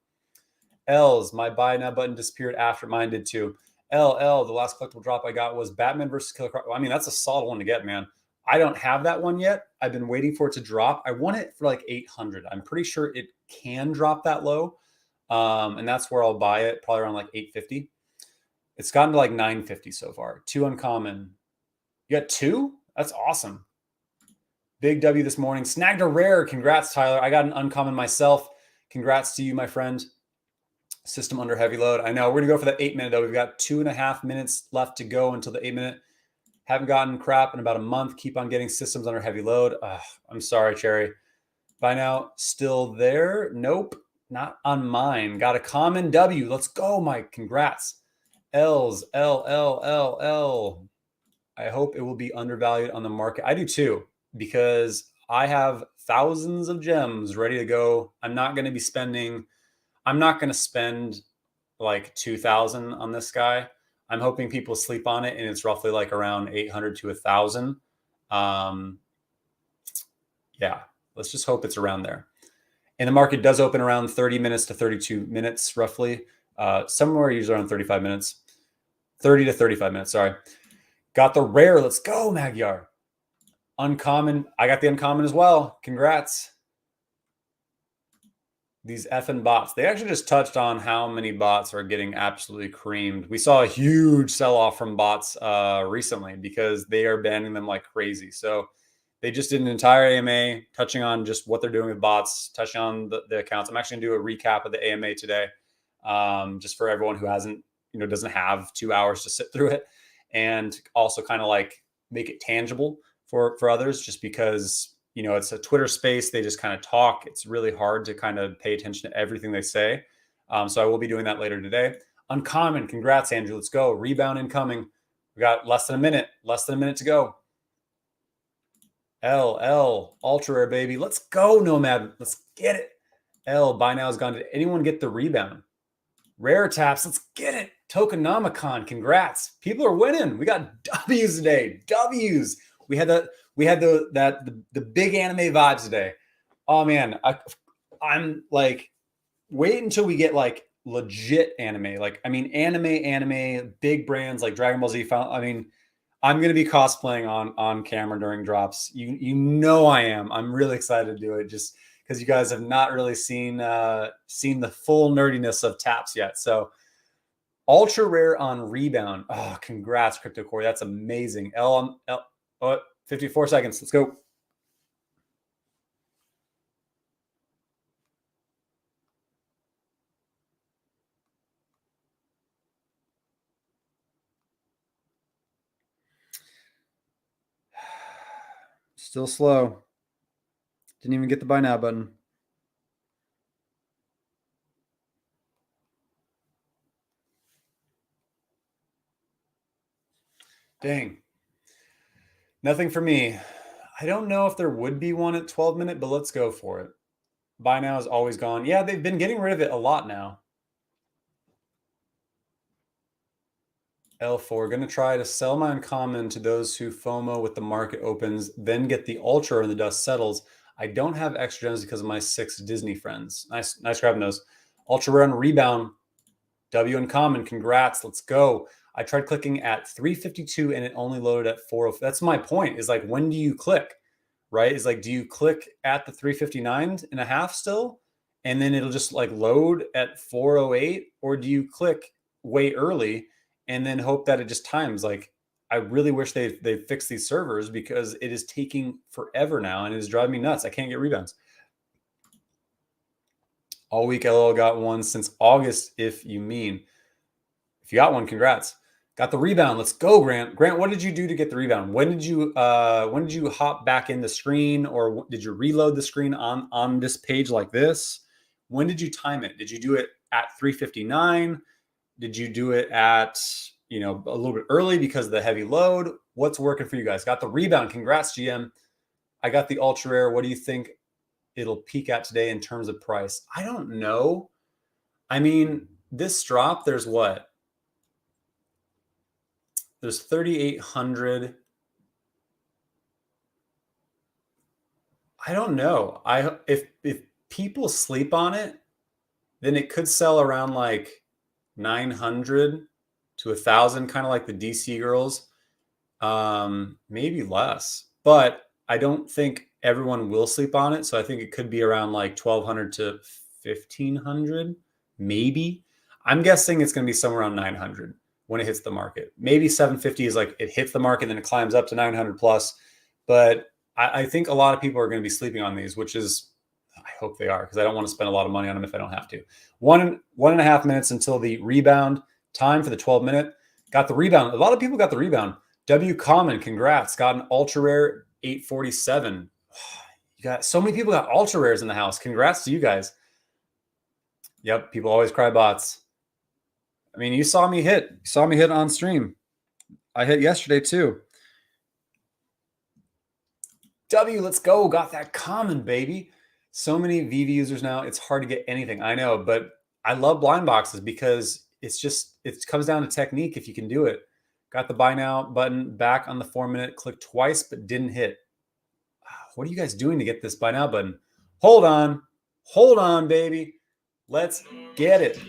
S1: L's, my buy now button disappeared after mine did too. The last collectible drop I got was Batman versus Killer Croc. I mean, that's a solid one to get, man. I don't have that one yet. I've been waiting for it to drop. I want it for like 800. I'm pretty sure it can drop that low. And that's where I'll buy it, probably around like 850. It's gotten to like 950 so far. 2 uncommon. You got 2? That's awesome. Big W this morning. Snagged a rare. Congrats, Tyler. I got an uncommon myself. Congrats to you, my friend. System under heavy load. I know. We're going to go for the 8 minute, though. We've got 2.5 minutes left to go until the 8 minute. Haven't gotten crap in about a month. Keep on getting systems under heavy load. I'm sorry, Cherry. By now, still there? Nope. Not on mine. Got a common W. Let's go, Mike. Congrats. L's. L. I hope it will be undervalued on the market. I do too, because I have thousands of gems ready to go. I'm not going to spend like 2,000 on this guy. I'm hoping people sleep on it, and it's roughly like around 800 to 1,000. Yeah, let's just hope it's around there. And the market does open around 30 minutes to 32 minutes, roughly. Somewhere usually around 35 minutes. 30 to 35 minutes, sorry. Got the rare. Let's go, Magyar. Uncommon. I got the uncommon as well. Congrats. These effing bots. They actually just touched on how many bots are getting absolutely creamed. We saw a huge sell-off from bots recently because they are banning them like crazy. So they just did an entire AMA touching on just what they're doing with bots, touching on the accounts. I'm actually going to do a recap of the AMA today, just for everyone who doesn't have 2 hours to sit through it, and also kind of like make it tangible for others, just because it's a Twitter space. They just kind of talk. It's really hard to kind of pay attention to everything they say. So I will be doing that later today. Uncommon. Congrats, Andrew. Let's go. Rebound incoming. We got less than a minute to go. Ultra rare, baby. Let's go, Nomad. Let's get it. Buy now is gone. Did anyone get the rebound? Rare taps. Let's get it. Tokenomicon. Congrats. People are winning. We got W's today. W's. We had the big anime vibes today. Oh man, I'm like, wait until we get like legit anime. Like, I mean, anime, big brands like Dragon Ball Z. I'm gonna be cosplaying on camera during drops. I am. I'm really excited to do it, just because you guys have not really seen the full nerdiness of taps yet. So ultra rare on Rebound. Oh, congrats, Crypto Core. That's amazing. 54 seconds. Let's go. Still slow. Didn't even get the buy now button. Dang. Nothing for me. I don't know if there would be one at 12 minute, but let's go for it. Buy now is always gone. Yeah, they've been getting rid of it a lot now. L4, going to try to sell my uncommon to those who FOMO with the market opens, then get the ultra and the dust settles. I don't have extra gems because of my 6 Disney friends. Nice grabbing those. Ultra rare on Rebound. W Uncommon, congrats. Let's go. I tried clicking at 352 and it only loaded at 404. That's my point, is like, when do you click, right? Is like, do you click at the 359 and a half still? And then it'll just like load at 408, or do you click way early and then hope that it just times? Like, I really wish they fix these servers, because it is taking forever now and it is driving me nuts. I can't get rebounds. All week, LOL got one since August, if you mean. If you got one, congrats. Got the rebound. Let's go, Grant. Grant, what did you do to get the rebound? When did you hop back in the screen, or did you reload the screen on this page like this? When did you time it? Did you do it at 359? Did you do it at, a little bit early because of the heavy load? What's working for you guys? Got the rebound. Congrats, GM. I got the ultra rare. What do you think it'll peak at today in terms of price? I don't know. I mean, this drop, there's what? There's 3,800. I don't know. If people sleep on it, then it could sell around like 900 to 1,000, kind of like the DC girls. Maybe less, but I don't think everyone will sleep on it. So I think it could be around like 1,200 to 1,500, maybe. I'm guessing it's going to be somewhere around 900 when it hits the market. Maybe 750 is like it hits the market, then it climbs up to 900 plus. But I think a lot of people are going to be sleeping on these, which is, I hope they are, because I don't want to spend a lot of money on them if I don't have to. 1.5 minutes until the rebound time for the 12-minute. Got the rebound. A lot of people got the rebound. W Common, congrats. Got an ultra rare 847. You got so many people got ultra rares in the house. Congrats to you guys. Yep, people always cry bots. I mean, you saw me hit. You saw me hit on stream. I hit yesterday too. W, let's go. Got that common, baby. So many Veve users now. It's hard to get anything. I know, but I love blind boxes because it comes down to technique if you can do it. Got the buy now button back on the 4-minute. Clicked twice, but didn't hit. What are you guys doing to get this buy now button? Hold on. Hold on, baby. Let's get it.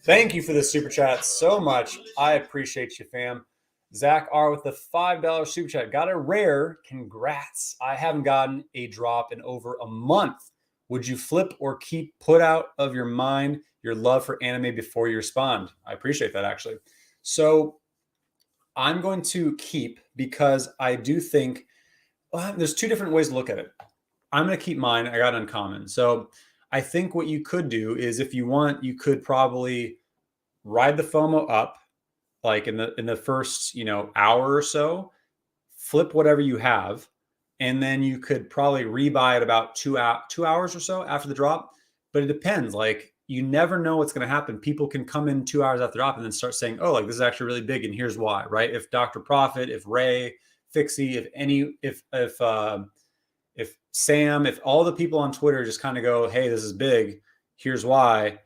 S1: Thank you for the super chat so much. I appreciate you, fam. Zach R with the $5 super chat. Got a rare. Congrats. I haven't gotten a drop in over a month. Would you flip or keep? Put out of your mind your love for anime before you respond. I appreciate that, actually. So I'm going to keep, because I do think there's two different ways to look at it. I'm going to keep mine. I got uncommon. So I think what you could do is, if you want, you could probably ride the FOMO up, like in the first, hour or so, flip whatever you have, and then you could probably rebuy at about 2 hours or so after the drop. But it depends. Like, you never know what's going to happen. People can come in 2 hours after the drop and then start saying, oh, like, this is actually really big, and here's why, right? If Dr. Profit, if Ray, Fixie, if Sam, if all the people on Twitter just kind of go, hey, this is big, here's why,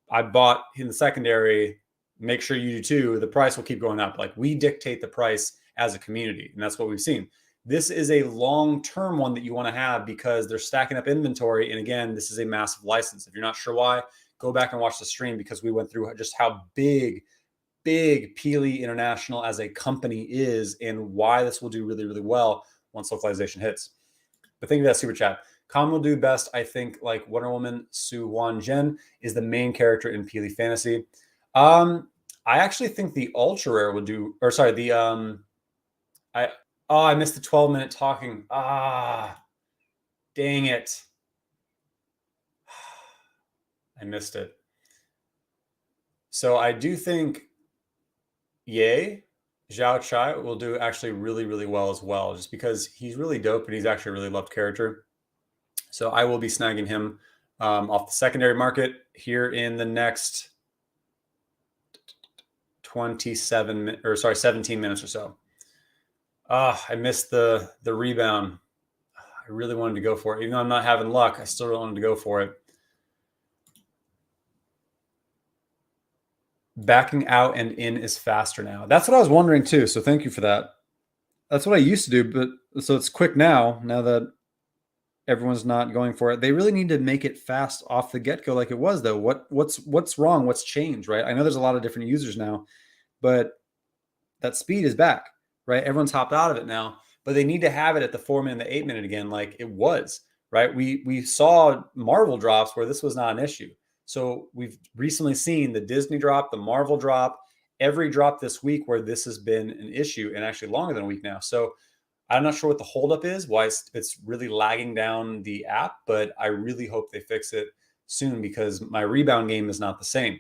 S1: I bought in the secondary, make sure you do too, the price will keep going up. Like, we dictate the price as a community, and that's what we've seen. This is a long-term one that you want to have, because they're stacking up inventory. And again, this is a massive license. If you're not sure why, go back and watch the stream, because we went through just how big Pili International as a company is, and why this will do really, really well once localization hits. But thank you for that super chat. Common will do best, I think, like Wonder Woman Su Wan Jen is the main character in Pili Fantasy. I actually think the ultra rare would do, or sorry, I missed the 12-minute talking. Dang it. I missed it. So I do think Zhao Chai will do actually really, really well as well, just because he's really dope and he's actually a really loved character. So I will be snagging him off the secondary market here in the next 17 minutes or so. I missed the rebound. I really wanted to go for it. Even though I'm not having luck, I still wanted to go for it. Backing out and in is faster now. That's what I was wondering too. So thank you for that. That's what I used to do, but so it's quick now that everyone's not going for it. They really need to make it fast off the get-go like it was, though. What's wrong? What's changed, right? I know there's a lot of different users now, but that speed is back, right? Everyone's hopped out of it now, but they need to have it at the 4-minute and the 8-minute again, like it was, right? We saw Marvel drops where this was not an issue. So we've recently seen the Disney drop, the Marvel drop, every drop this week where this has been an issue, and actually longer than a week now. So I'm not sure what the holdup is, why it's really lagging down the app, but I really hope they fix it soon because my rebound game is not the same.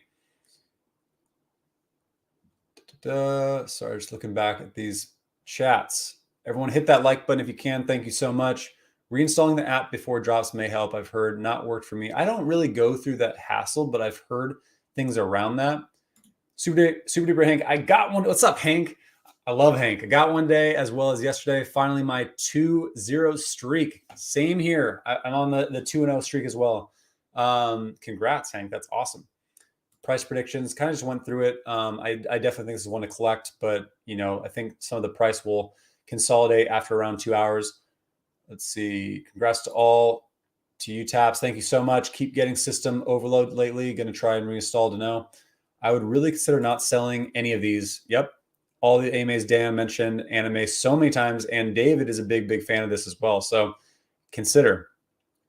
S1: Sorry, just looking back at these chats. Everyone hit that like button if you can. Thank you so much. Reinstalling the app before drops may help. I've heard not worked for me. I don't really go through that hassle, but I've heard things around that. Super duper Hank, I got one. What's up, Hank? I love Hank. I got one day as well as yesterday. Finally, my 2-0 streak. Same here. I'm on the 2-0 streak as well. Congrats, Hank. That's awesome. Price predictions, kind of just went through it. I definitely think this is one to collect, but I think some of the price will consolidate after around 2 hours. Let's see. Congrats to all. To you, Taps. Thank you so much. Keep getting system overload lately. Going to try and reinstall to know. I would really consider not selling any of these. Yep. All the AMAs Dan mentioned anime so many times, and David is a big fan of this as well. So consider.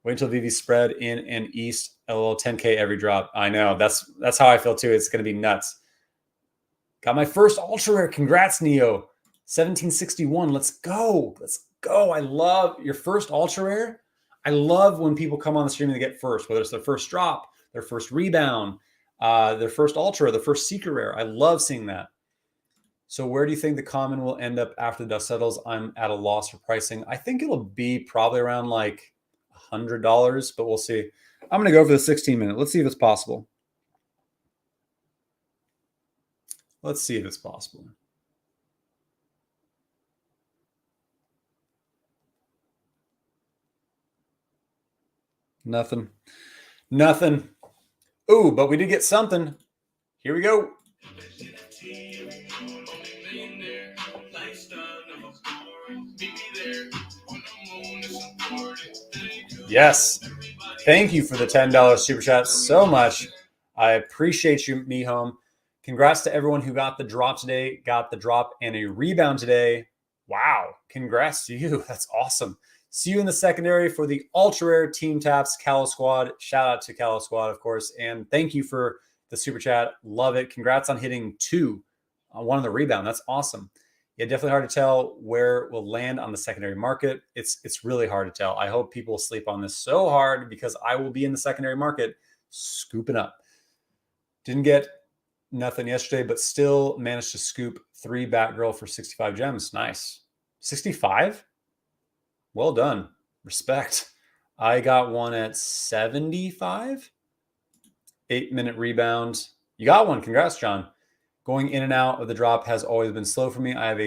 S1: Wait until Veve spread in and east. LOL 10K every drop. I know. That's how I feel too. It's going to be nuts. Got my first ultra rare. Congrats, Neo. 1761. Let's go. Let's go. I love your first ultra rare. I love when people come on the stream and they get first, whether it's their first drop, their first rebound, their first ultra, their first secret rare. I love seeing that. So where do you think the common will end up after the dust settles? I'm at a loss for pricing. I think it'll be probably around like $100, but we'll see. I'm going to go for the 16-minute. Let's see if it's possible. Let's see if it's possible. Nothing. Ooh, but we did get something. Here we go. Yes. Thank you for the $10 super chat so much. I appreciate you, me home. Congrats to everyone who got the drop today, got the drop and a rebound today. Wow. Congrats to you. That's awesome. See you in the secondary for the ultra rare Team Taps Calo Squad. Shout out to Calo Squad, of course. And thank you for the super chat. Love it. Congrats on hitting 2 on one of the rebound. That's awesome. Yeah, definitely hard to tell where we'll land on the secondary market. It's really hard to tell. I hope people sleep on this so hard because I will be in the secondary market scooping up. Didn't get nothing yesterday, but still managed to scoop 3 Batgirl for 65 gems. Nice. 65? Well done. Respect. I got one at 75. 8-minute rebound. You got one. Congrats, John. Going in and out of the drop has always been slow for me. I have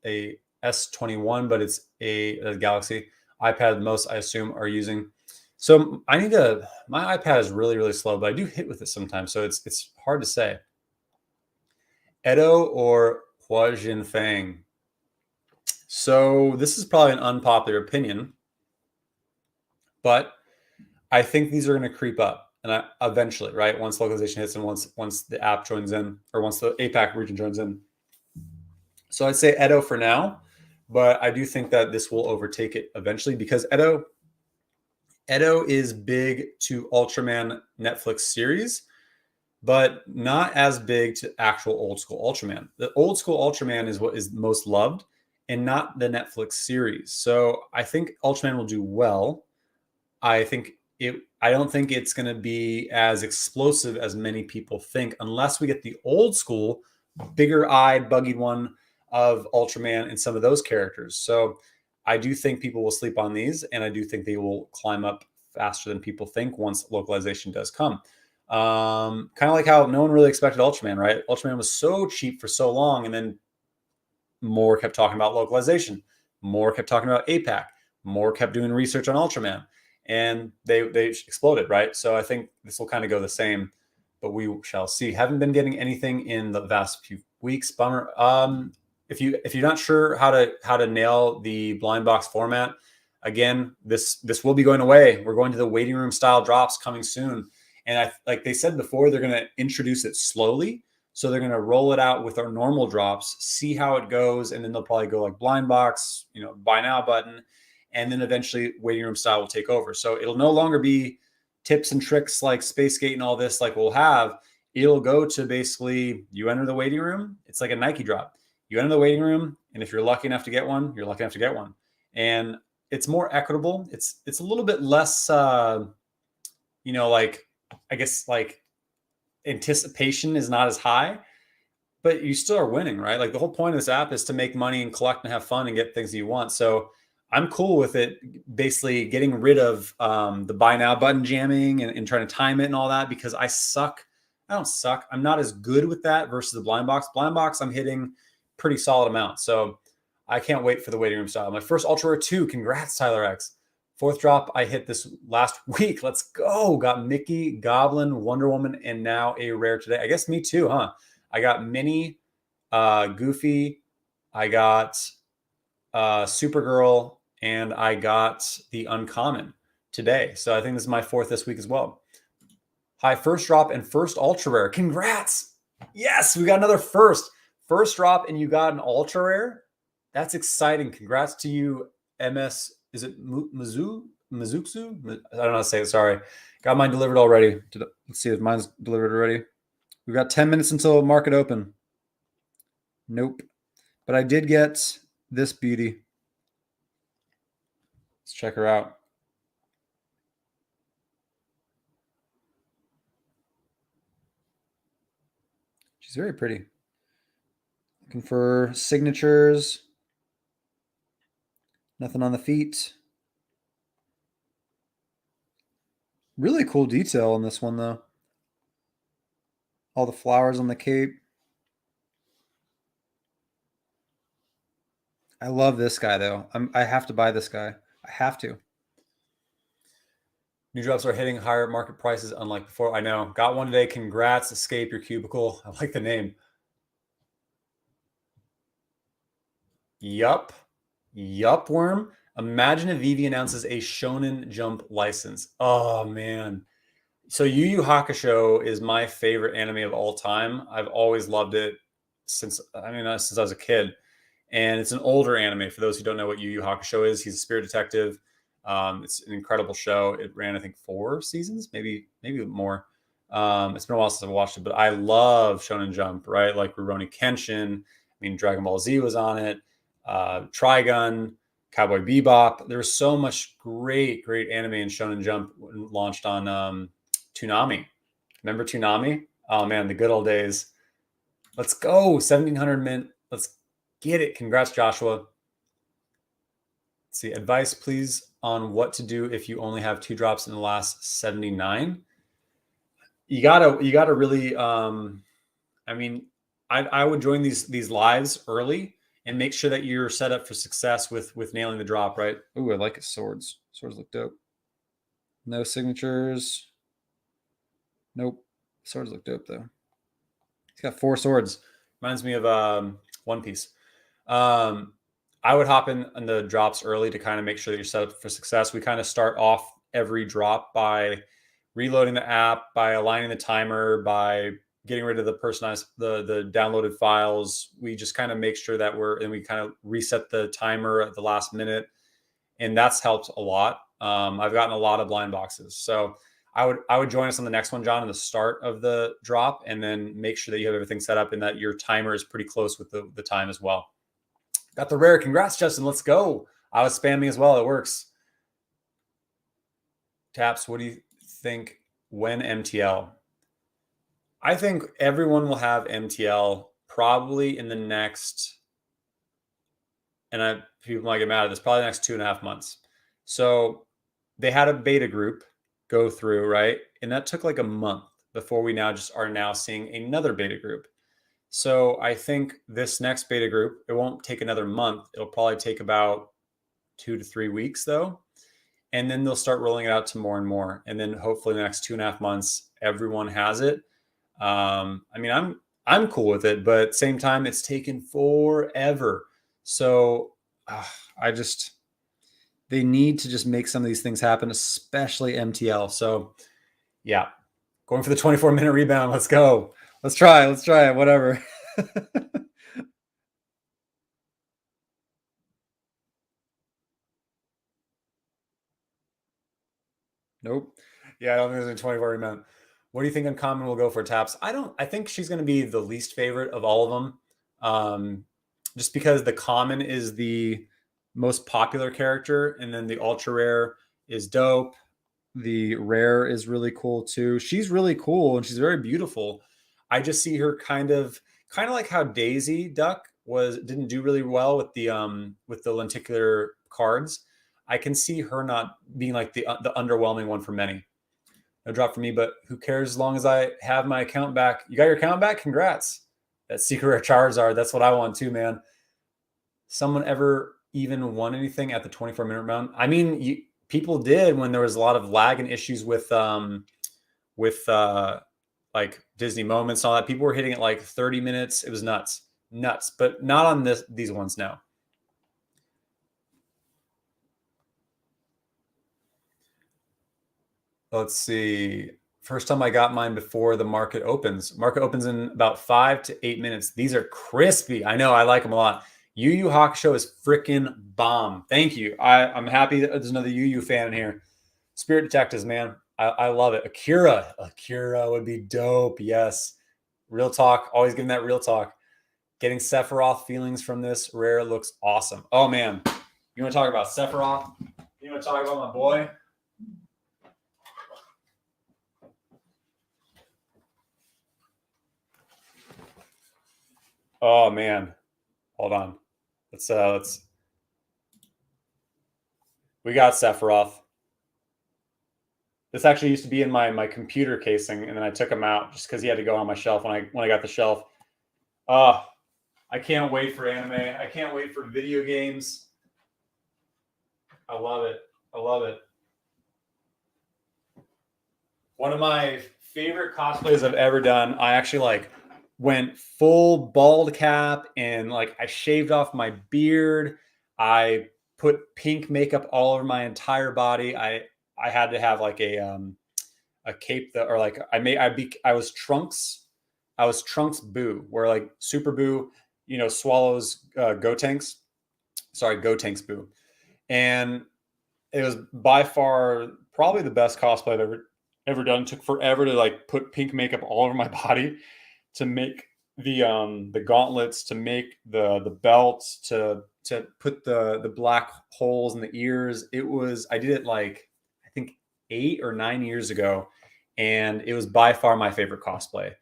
S1: a S21, but it's a Galaxy iPad. Most I assume are using. So I need to. My iPad is really slow, but I do hit with it sometimes. So it's hard to say. Edo or Hua Jinfang. So this is probably an unpopular opinion, but I think these are going to creep up, and eventually, right? Once localization hits, and once the app joins in, or once the APAC region joins in. So I'd say Edo for now, but I do think that this will overtake it eventually because Edo is big to Ultraman Netflix series, but not as big to actual old school Ultraman. The old school Ultraman is what is most loved, and not the Netflix series. So I think Ultraman will do well. I don't think it's going to be as explosive as many people think, unless we get the old school, bigger-eyed, buggy one of Ultraman and some of those characters. So I do think people will sleep on these, and I do think they will climb up faster than people think once localization does come. Kind of like how no one really expected Ultraman, right? Ultraman was so cheap for so long, and then more kept talking about localization, more kept talking about APAC, more kept doing research on Ultraman, and they exploded, right? So I think this will kind of go the same, but we shall see. Haven't been getting anything in the past few weeks. Bummer. If you're not sure how to nail the blind box format, again, this will be going away. We're going to the waiting room style drops coming soon. And like they said before, they're going to introduce it slowly. So they're going to roll it out with our normal drops, see how it goes, and then they'll probably go like blind box, buy now button, and then eventually waiting room style will take over. So it'll no longer be tips and tricks like Space Gate and all this like we'll have. It'll go to basically you enter the waiting room. It's like a Nike drop. You enter the waiting room, and if you're lucky enough to get one, you're lucky enough to get one. And it's more equitable. It's a little bit less, like I guess like anticipation is not as high, but you still are winning, right? Like the whole point of this app is to make money and collect and have fun and get things that you want. So I'm cool with it, basically getting rid of the buy now button jamming and trying to time it and all that, because I suck. I don't suck. I'm not as good with that versus the blind box. Blind box, I'm hitting pretty solid amount. So I can't wait for the waiting room style. My first Ultra Rare 2. Congrats, Tyler X. Fourth drop I hit this last week. Let's go. Got Mickey, Goblin, Wonder Woman, and now a rare today. I guess me too, huh? I got Minnie, Goofy. I got Supergirl, and I got the Uncommon today. So I think this is my fourth this week as well. Hi, first drop and first Ultra Rare. Congrats. Yes, we got another first drop, and you got an Ultra Rare. That's exciting. Congrats to you, MS. Is it Mizuksu? I don't know how to say it. Sorry. Got mine delivered already. Let's see if mine's delivered already. We've got 10 minutes until market open. Nope. But I did get this beauty. Let's check her out. She's very pretty. Looking for signatures. Nothing on the feet. Really cool detail on this one, though. All the flowers on the cape. I love this guy, though. I have to buy this guy. I have to. New drops are hitting higher market prices, unlike before. I know. Got one today. Congrats. Escape your cubicle. I like the name. Yup, worm. Imagine if Veve announces a Shonen Jump license. Oh, man. So Yu Yu Hakusho is my favorite anime of all time. I've always loved it since I was a kid. And it's an older anime. For those who don't know what Yu Yu Hakusho is, he's a spirit detective. It's an incredible show. It ran, I think, 4 seasons, maybe more. It's been a while since I've watched it, but I love Shonen Jump, right? Like Rurouni Kenshin. I mean, Dragon Ball Z was on it. Trigun, Cowboy Bebop. There was so much great anime in Shonen Jump launched on Toonami. Remember Toonami? Oh man, the good old days. Let's go. 1700 mint. Let's get it. Congrats, Joshua. Let's see. Advice, please, on what to do if you only have 2 drops in the last 79. You gotta really I would join these lives early and make sure that you're set up for success with nailing the drop, right? Ooh, I like his swords. Swords look dope. No signatures. Nope. Swords look dope though. He's got 4 swords. Reminds me of One Piece. I would hop in the drops early to kind of make sure that you're set up for success. We kind of start off every drop by reloading the app, by aligning the timer, by getting rid of the personalized, the downloaded files. We just kind of make sure that we kind of reset the timer at the last minute. And that's helped a lot. I've gotten a lot of blind boxes. So I would join us on the next one, John, in the start of the drop, and then make sure that you have everything set up and that your timer is pretty close with the time as well. Got the rare. Congrats, Justin. Let's go. I was spamming as well. It works. Taps, what do you think when MTL? I think everyone will have MTL probably in the next, and people might get mad at this, probably the next 2.5 months. So they had a beta group go through, right? And that took like a month before we are now seeing another beta group. So I think this next beta group, it won't take another month. It'll probably take about 2 to 3 weeks though. And then they'll start rolling it out to more and more. And then hopefully the next 2.5 months, everyone has it. I'm cool with it, but at the same time, it's taken forever. So they need to just make some of these things happen, especially MTL. So yeah, going for the 24-minute rebound. Let's go. Let's try it. Whatever. Nope. Yeah, I don't think there's a 24 rebound. What do you think Uncommon will go for Taps? I think she's going to be the least favorite of all of them. Just because the common is the most popular character, and then the ultra rare is dope. The rare is really cool too. She's really cool and she's very beautiful. I just see her kind of like how Daisy Duck was didn't do really well with the lenticular cards. I can see her not being like the underwhelming one for many. No drop for me, but who cares as long as I have my account back. You got your account back? Congrats. That secret rare Charizard. That's what I want too, man. Someone ever even won anything at the 24-minute round? I mean, people did when there was a lot of lag and issues with like Disney moments and all that. People were hitting it like 30 minutes. It was nuts, but not on these ones now. Let's see. First time I got mine before the market opens. Market opens in about 5 to 8 minutes. These are crispy. I know. I like them a lot. Yu Yu Hakusho is freaking bomb. Thank you. I'm happy that there's another Yu Yu fan in here. Spirit Detectives, man. I love it. Akira would be dope. Yes. Real talk. Always giving that real talk. Getting Sephiroth feelings from this rare looks awesome. Oh, man. You want to talk about Sephiroth? You want to talk about my boy? Oh, man. Hold on. Let's. We got Sephiroth. This actually used to be in my computer casing, and then I took him out just because he had to go on my shelf when I got the shelf. I can't wait for anime. I can't wait for video games. I love it. I love it. One of my favorite cosplays I've ever done. I actually like went full bald cap and like I shaved off my beard. I put pink makeup all over my entire body. I had to have like a cape that or like I was Trunks. I was Trunks Boo, where like Super Boo, swallows Gotenks. Sorry, Gotenks Boo. And it was by far probably the best cosplay I've ever done. It took forever to like put pink makeup all over my body to make the gauntlets, to make the belts, to put the black holes in the ears. I did it like I think 8 or 9 years ago, and it was by far my favorite cosplay.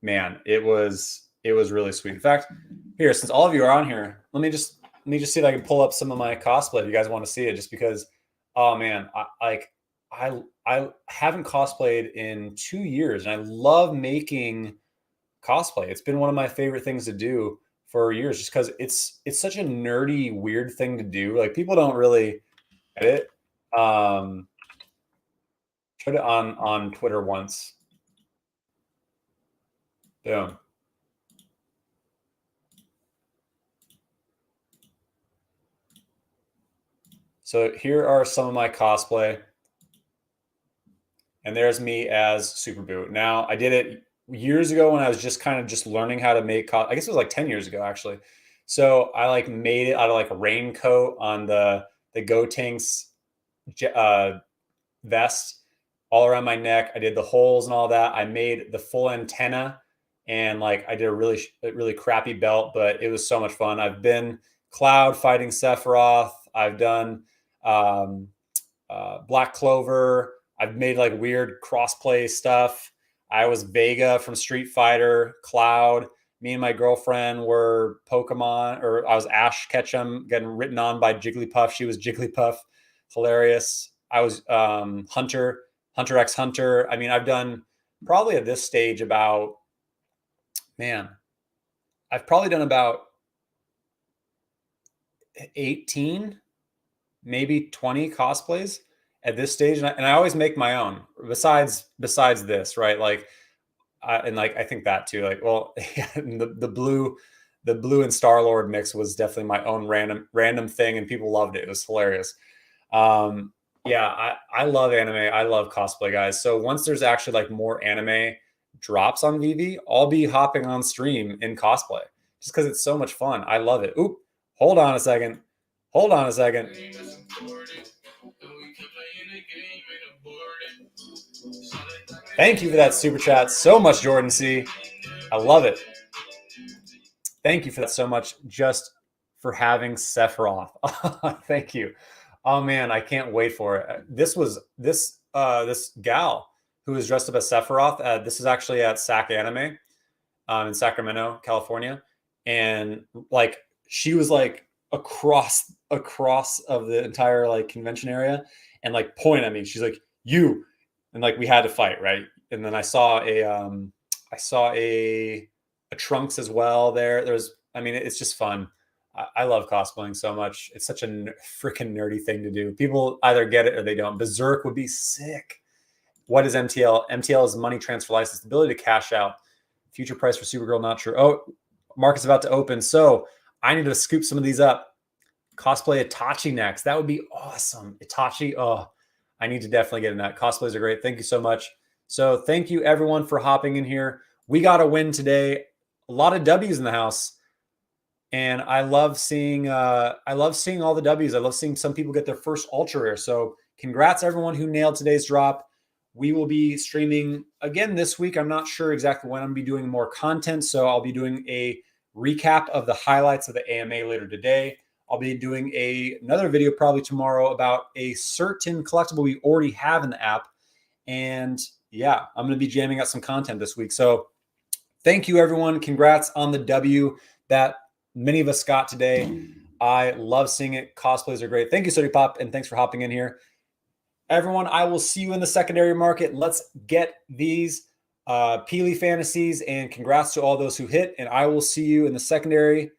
S1: Man, it was really sweet. In fact, here, since all of you are on here, let me just see if I can pull up some of my cosplay if you guys want to see it, just because oh man, I haven't cosplayed in 2 years, and I love making cosplay. It's been one of my favorite things to do for years, just because it's such a nerdy, weird thing to do. Like people don't really get it. Tried it on Twitter once. Boom. So here are some of my cosplay. And there's me as Super Boo. Now, I did it years ago when I was just kind of just learning how to make I guess it was like 10 years ago actually. So I like made it out of like a raincoat on the Gotenks vest all around my neck. I did the holes and all that. I made the full antenna, and like I did a really crappy belt, but it was so much fun. I've been Cloud fighting Sephiroth. I've done Black Clover. I've made like weird crossplay stuff. I was Vega from Street Fighter, Cloud. Me and my girlfriend were Pokemon, or I was Ash Ketchum getting written on by Jigglypuff. She was Jigglypuff. Hilarious. I was Hunter X Hunter. I mean, I've done probably at this stage about, man, I've probably done about 18, maybe 20 cosplays at this stage, and I always make my own. Besides this, right? Like, and like I think that too. Like, well, yeah, the the Blue and Star-Lord mix was definitely my own random thing, and people loved it. It was hilarious. Yeah, I love anime. I love cosplay, guys. So once there's actually like more anime drops on Veve, I'll be hopping on stream in cosplay just because it's so much fun. I love it. Oop, hold on a second. Hold on a second. Thank you for that super chat so much, Jordan C. I love it. Thank you for that so much, just for having Sephiroth. Thank you. Oh man, I can't wait for it. This gal who was dressed up as Sephiroth. This is actually at SAC Anime in Sacramento, California, and like she was like across of the entire like convention area and like pointing at me. She's like, "You," and like we had to fight, right? And then I saw a Trunks as well there. I mean, it's just fun. I love cosplaying so much. It's such a freaking nerdy thing to do. People either get it or they don't. Berserk would be sick. What is MTL? MTL is money transfer license, the ability to cash out. Future price for Supergirl, not sure. Oh, market's about to open. So I need to scoop some of these up. Cosplay Itachi next. That would be awesome. Itachi. Oh, I need to definitely get in that. Cosplays are great. Thank you so much. So thank you everyone for hopping in here. We got a win today. A lot of W's in the house. And I love seeing all the W's. I love seeing some people get their first ultra rare. So congrats everyone who nailed today's drop. We will be streaming again this week. I'm not sure exactly when I'm going to be doing more content. So I'll be doing a recap of the highlights of the AMA later today. I'll be doing another video probably tomorrow about a certain collectible we already have in the app. And yeah, I'm going to be jamming out some content this week. So thank you, everyone. Congrats on the W that many of us got today. I love seeing it. Cosplays are great. Thank you, Sody Pop, and thanks for hopping in here. Everyone, I will see you in the secondary market. Let's get these Pili fantasies, and congrats to all those who hit. And I will see you in the secondary